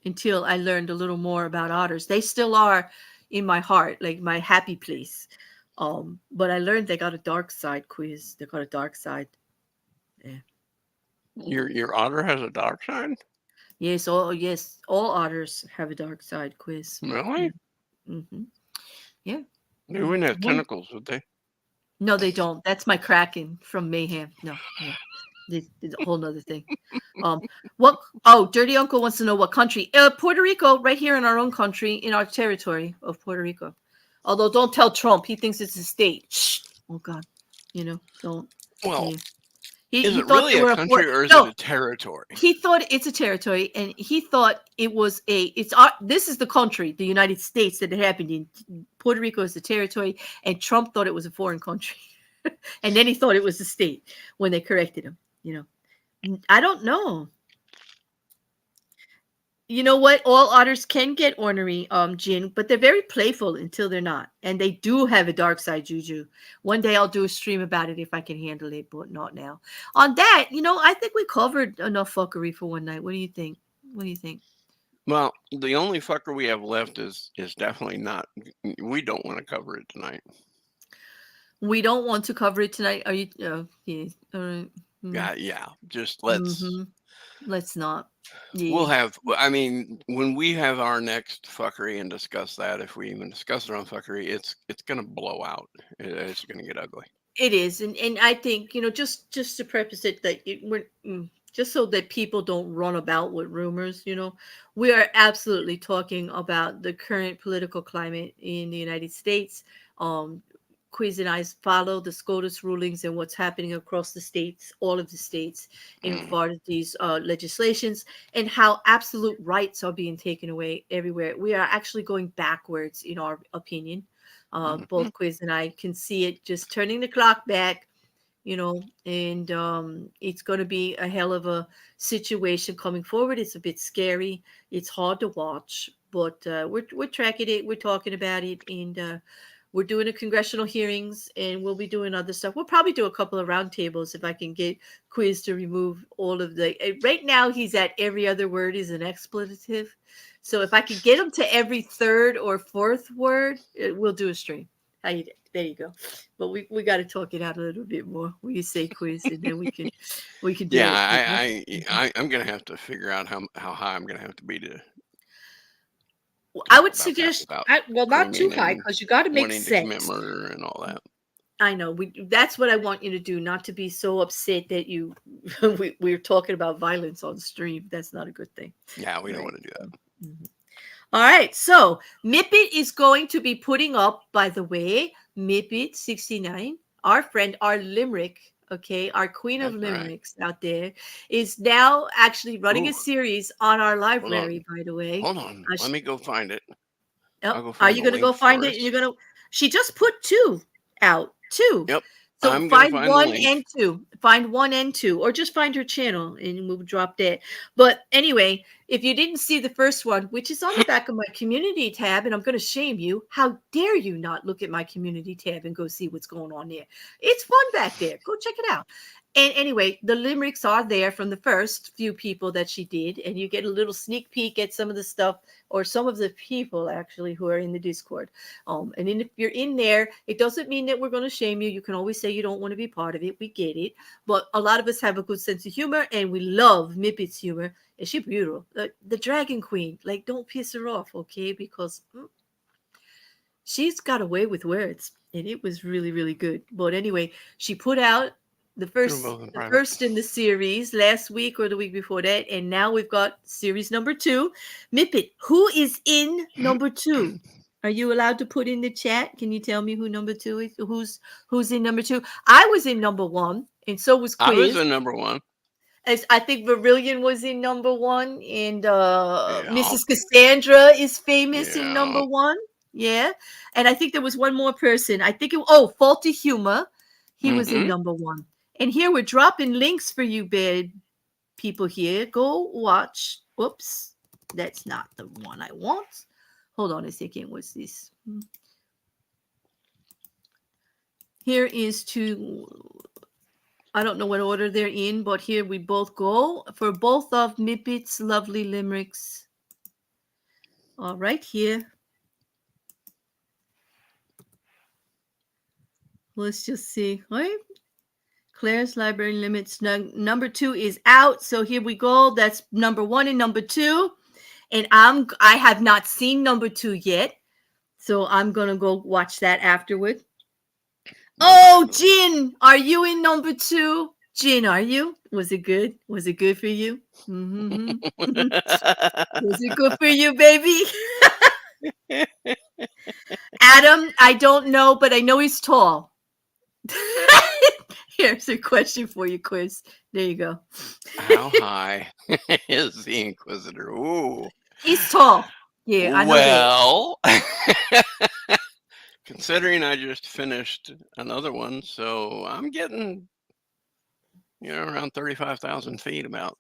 until I learned a little more about otters. They still are in my heart, like my happy place. But I learned they got a dark side, Quiz. They got a dark side. Yeah. Your otter has a dark side? Yes, all otters have a dark side, Quiz. Really? Yeah. They wouldn't have tentacles, would they? No, they don't. That's my Kraken from Mayhem. No. It's a whole nother thing. Dirty Uncle wants to know what country. Puerto Rico, right here in our own country, in our territory of Puerto Rico. Although don't tell Trump, he thinks it's a state. Shh. Oh God, don't. Well, he is it thought really a country or is it a territory? He thought it's a territory, and he thought it was this is the country, the United States, that it happened in. Puerto Rico is the territory, and Trump thought it was a foreign country, and then he thought it was a state when they corrected him. I don't know. You know what? All otters can get ornery, Jin, but they're very playful until they're not. And they do have a dark side, Juju. One day I'll do a stream about it if I can handle it, but not now. On that, I think we covered enough fuckery for one night. What do you think? Well, the only fucker we have left is definitely not. We don't want to cover it tonight. We don't want to cover it tonight. Are you? Yeah. All right. Yeah. Just let's. Mm-hmm. Let's not. We'll Yeah. have. I mean, when we have our next fuckery and discuss that, if we even discuss it on fuckery, it's gonna blow out. It's gonna get ugly. It is, and I think just to preface it that just so that people don't run about with rumors. We are absolutely talking about the current political climate in the United States. Quiz and I follow the SCOTUS rulings and what's happening across the states, all of the states, in Mm. regard to these legislations and how absolute rights are being taken away everywhere. We are actually going backwards, in our opinion. Mhm. Both Quiz and I can see it just turning the clock back, and it's going to be a hell of a situation coming forward. It's a bit scary. It's hard to watch, but we're tracking it. We're talking about it, and we're doing the congressional hearings, and we'll be doing other stuff. We'll probably do a couple of roundtables if I can get Quiz to remove all of the. Right now, he's at every other word is an expletive. So if I could get him to every third or fourth word, we'll do a stream. There you go. But we got to talk it out a little bit more. We say Quiz, and then we can do Yeah, it. I'm gonna have to figure out how high I'm gonna have to be to I talk would about that suggest, without well, not too screaming high and because you got to make wanting to commit sense. murder and all that. I know that's what I want you to do, not to be so upset that you we're talking about violence on stream. That's not a good thing. Yeah, we don't Right. want to do that. Mhm. All right, so Mippet is going to be putting up, by the way, Mippet69, our friend, our limerick, okay, our queen of That's right. limericks out there, is now actually running Ooh, a series on our hold library, on, by the way. hold on. Let me go find it. I'll go Are find you the going to go link find for it? us. You're going to. She just put 2 out. 2. Yep, So I'm gonna find find the 1 link. and 2. Find 1 and 2, or just find her channel and we'll drop that. But anyway, if you didn't see the first one, which is on the back of my community tab, and I'm going to shame you, how dare you not look at my community tab and go see what's going on there? It's fun back there. Go check it out. And anyway, the limericks are there from the first few people that she did, and you get a little sneak peek at some of the stuff, or some of the people actually who are in the Discord. And then if you're in there, it doesn't mean that we're going to shame you. You can always say you don't want to be part of it. We get it. But a lot of us have a good sense of humor, and we love Mippet's humor. And she's beautiful. The Dragon Queen, like, don't piss her off, okay? Because she's got away with words, and it was really, really good. But anyway, she put out the Do them first both in the private. first in the series last week or the week before that, and now we've got series number 2. Mippet, who is in number 2? Are you allowed to put in the chat? Can you tell me who number 2 is? Who's in number 2? I was in number 1, and so was I was Quiz. in number 1. As I think Verilion was in number 1, and Yeah, Mrs. Cassandra is famous in yeah. number 1. Yeah, and I think there was one more person. I think Faulty Humor, he was in Mhm. number 1. And here we're dropping links for you, bad people. Here, go watch. Whoops, that's not the one I want. Hold on a second. What's this? Here is to. I don't know what order they're in, but here we both go for both of Mippet's lovely limericks. All right, here. Let's just see. All right. Claire's Library Limits number 2 is out. So here we go. That's number 1 and number 2. And I have not seen number 2 yet. So I'm gonna go watch that afterward. Oh, Jin, are you in number 2? Jin, are you? Was it good? Was it good for you? Mm-hmm. Was it good for you, baby? Adam, I don't know, but I know he's tall. Here's a question for you, Quiz. There you go. How high is the Inquisitor? Ooh. He's tall. Yeah, I know that. Well, considering I just finished another one, so I'm getting around 35,000 feet about.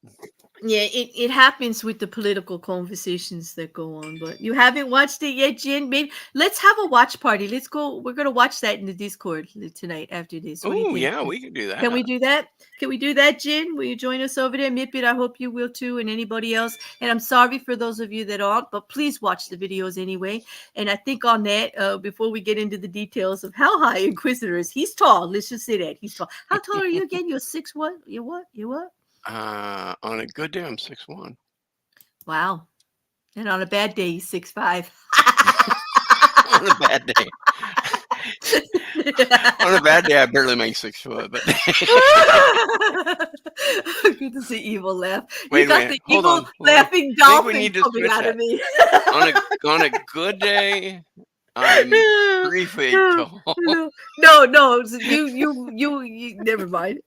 Yeah, it happens with the political conversations that go on. But you haven't watched it yet, Jen? Maybe let's have a watch party. Let's go. We're gonna watch that in the Discord tonight after this. What do you Oh, think? yeah, we could do that. Can we do that? Can we do that, Jen? Will you join us over there? Mipit, I hope you will too, and anybody else. And I'm sorry for those of you that aren't, but please watch the videos anyway. And I think on that, before we get into the details of how high Inquisitor is, he's tall. Let's just say that. He's tall. How tall are you again? You're 6'1"? You what? You what? On a good day, I'm 6'1". Wow. And on a bad day, he's 6'5". On a bad day. On a bad day, I barely make 6 foot. But Good to see evil laugh. Wait You a got minute. the Hold evil on. laughing I think we dolphin need to coming switch out that. of me. on a good day, I'm 3 feet tall. No. You never mind.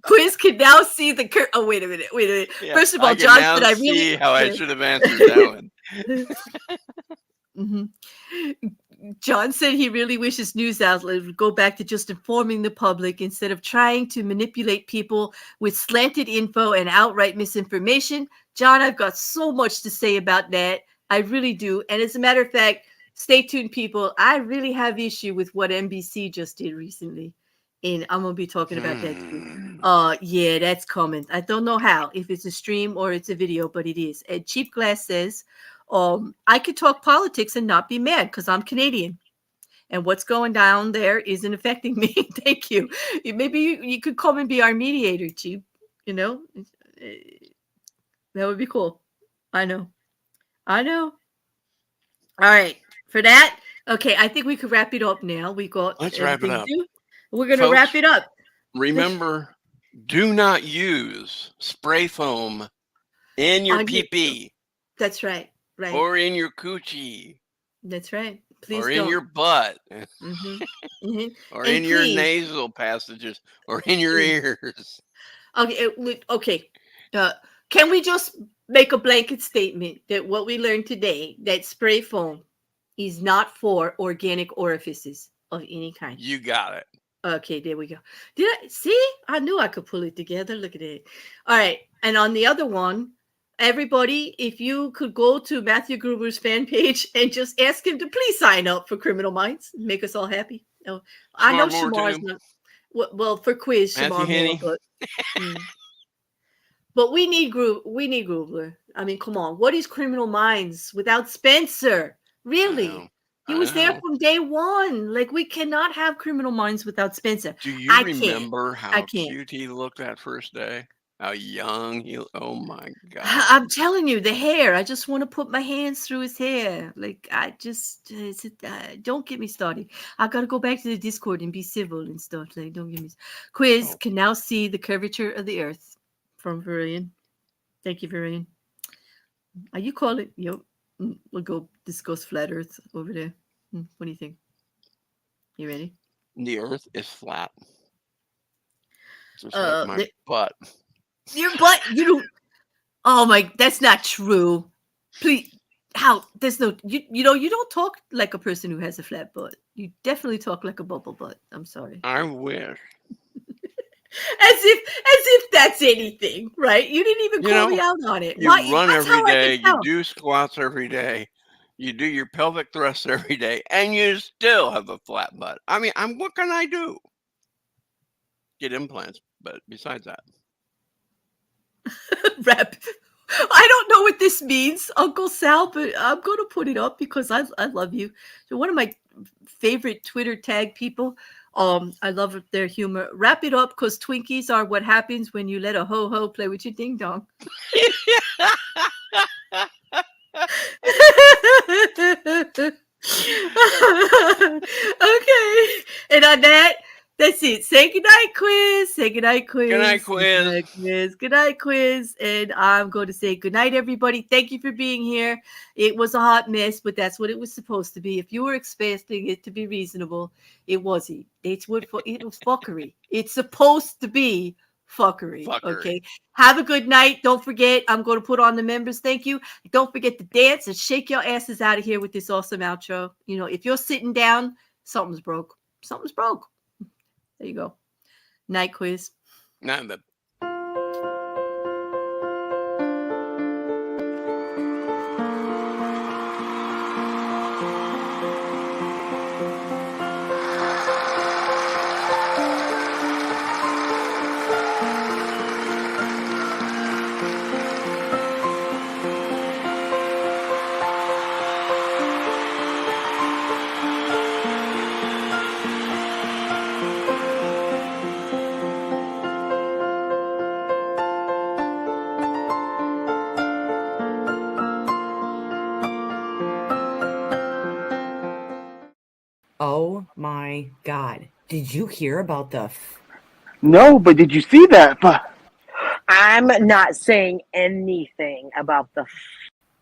Quiz can now see the curve. Oh, wait a minute. Yeah, First of all, I can John now said I see really. how I should have answered that one. Mhm. John said he really wishes news outlets would go back to just informing the public instead of trying to manipulate people with slanted info and outright misinformation. John, I've got so much to say about that. I really do. And as a matter of fact, stay tuned, people. I really have issue with what NBC just did recently. And I'm going to be talking about that too. Yeah, that's coming. I don't know how, if it's a stream or it's a video, but it is. And Cheap Glass says, I could talk politics and not be mad because I'm Canadian. And what's going down there isn't affecting me. Thank you. Maybe you could come and be our mediator, Cheap. That would be cool. I know. All right. For that, okay, I think we could wrap it up now. We got Let's wrap it everything up. to do. We're going to Folks, wrap it up. Remember, do not use spray foam in your On your- pee-pee That's right. Right. or in your coochie That's right. Please or don't. in your butt or And in your please- nasal passages or in your ears. Okay. Can we just make a blanket statement that what we learned today, that spray foam is not for organic orifices of any kind? You got it. Okay, there we go. Did I see? I knew I could pull it together. Look at it. All right. And on the other one, everybody, if you could go to Matthew Gruber's fan page and just ask him to please sign up for Criminal Minds, make us all happy. No, I know Shamar Shamar's too. not. Well, for quiz, Matthew Shamar Henney. more, but we need Gruber. I mean, come on. What is Criminal Minds without Spencer? Really? He was there from day one. Like, we cannot have Criminal Minds without Spencer. Do you I remember I how can't. cute he looked that first day? How young he? Oh my God! I'm telling you, the hair. I just want to put my hands through his hair. Like, don't get me started. I got to go back to the Discord and be civil and stuff. Like, don't get me. Quiz can now see the curvature of the Earth from Varian. Thank you, Varian. Are you calling? Yep. We'll go discuss flat Earth over there. What do you think? You ready? The Earth is flat. Just like my butt. Your butt, you don't. Oh my, that's not true. Please, how? There's no. You don't talk like a person who has a flat butt. You definitely talk like a bubble butt. I'm sorry. I wish. As if that's anything, right? You didn't even call me out on it. You run every day. You do squats every day. You do your pelvic thrusts every day, and you still have a flat butt. I mean, what can I do? Get implants, but besides that, rep. I don't know what this means, Uncle Sal, but I'm going to put it up because I love you. You're one of my favorite Twitter tag people. I love their humor. Wrap it up because Twinkies are what happens when you let a ho-ho play with your ding-dong. Okay. And on that, that's it. Say goodnight, Quiz. Say goodnight, Quiz. Good night, Quiz. Good night, Quiz. Good night, Quiz. And I'm going to say goodnight, everybody. Thank you for being here. It was a hot mess, but that's what it was supposed to be. If you were expecting it to be reasonable, it wasn't. It was fuckery. It's supposed to be fuckery. Okay. Have a good night. Don't forget, I'm going to put on the members. Thank you. Don't forget to dance and shake your asses out of here with this awesome outro. If you're sitting down, something's broke. Something's broke. There you go. Night, Quiz. No, but Oh my God. Did you hear about the No, but did you see that? But I'm not saying anything about the.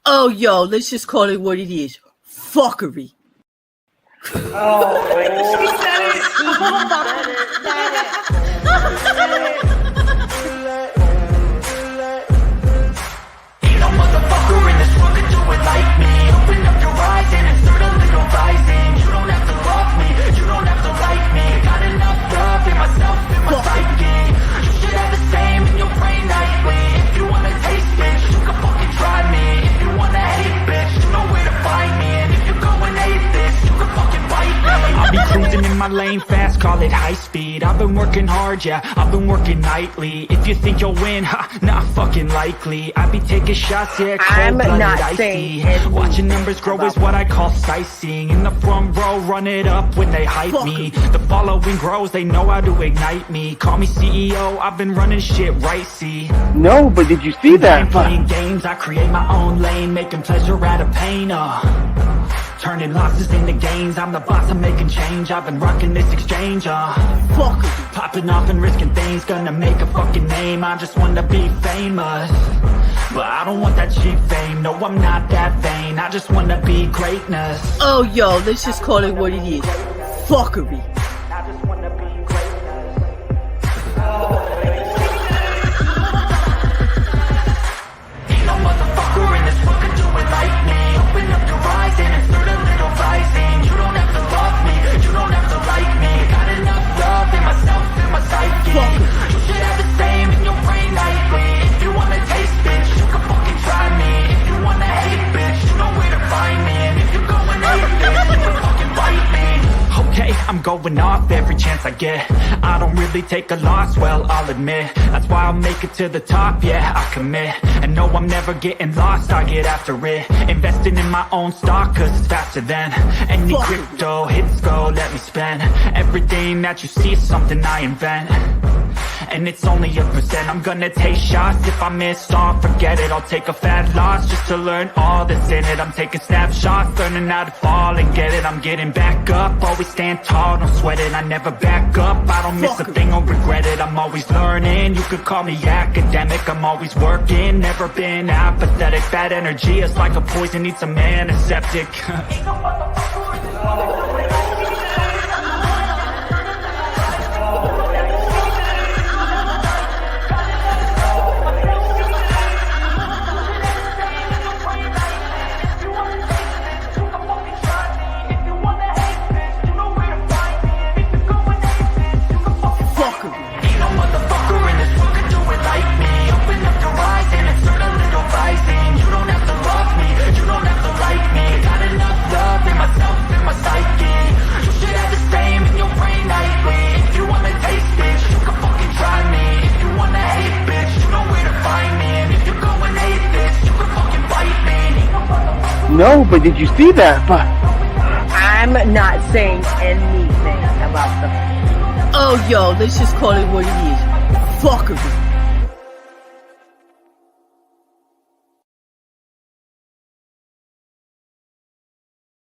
Oh, yo, let's just call it what it is. Fuckery. Ain't no motherfucker in this world could do it like me. Open up your eyes and insert a little rising. You don't have to love me, you don't have to like me. Got enough love in myself, in my psyche. You should have the same in your brain nightly. If you wanna taste, bitch, you can fucking try me. If you wanna hate, bitch, you know where to find me. And if you're going atheist, you can fucking bite me. I'll be cruising in my lane fast, call it high speed. I've been working hard, yeah, I've been working nightly. If you think you'll win, ha, not fucking likely. I be taking shots, yeah, I'm cold-blooded, not icy. saying anything Watching numbers grow is what I call sightseeing. In the front row, run it up when they hype me. The following grows, they know how to ignite me. Call me CEO, I've been running shit right, see. no, but did you see I ain't that? But playing games, I create my own lane, making pleasure out of pain, turning losses into gains, I'm the boss, I'm making change. I've been rocking this exchange, fuckery. Popping off and risking things, gonna make a fucking name. I just wanna be famous, but I don't want that cheap fame. No, I'm not that vain, I just wanna be greatness. Oh, yo, let's just call it what it is. Fuckery. I just wanna be greatness. Ain't no motherfucker in this world could do it like me. Open up your eyes and insert a little rising. You don't have to love me, you don't have to like me. Got enough love in myself, in my psyche. You should have the same in your brain nightly. If you wanna taste, bitch, you can fucking try me. If you wanna hate, bitch, you know where to find me. And if you're going atheist, you can fucking bite me. Okay, I'm going off every chance I get. I don't really take a loss, well, I'll admit. That's why I'll make it to the top, yeah, I commit. And no, I'm never getting lost, I get after it. Investing in my own stock, cause it's faster than any crypto hits go, let me spend. Everything that you see is something I invent, and it's only a percent. I'm gonna take shots, if I miss, don't forget it. I'll take a fat loss just to learn all that's in it. I'm taking snapshots, learning how to fall and get it. I'm getting back up, always stand tall, don't sweat it. I never back up, I don't miss a thing or regret it. I'm always learning, you could call me academic. I'm always working, never been apathetic. Bad energy is like a poison, needs some antiseptic. Ain't no motherfucker in this world could do it like me. Open up your eyes and insert a little rising. You don't have to love me, you don't have to like me. Got enough love in myself, in my psyche. You should have the same in your brain nightly. If you wanna taste, bitch, you can fucking try me. If you wanna hate, bitch, you know where to find me. And if you're going atheist, you can fucking bite me. no, but did you see that? But I'm not saying anything about the. Oh, yo, let's just call it what it is. Fuckery.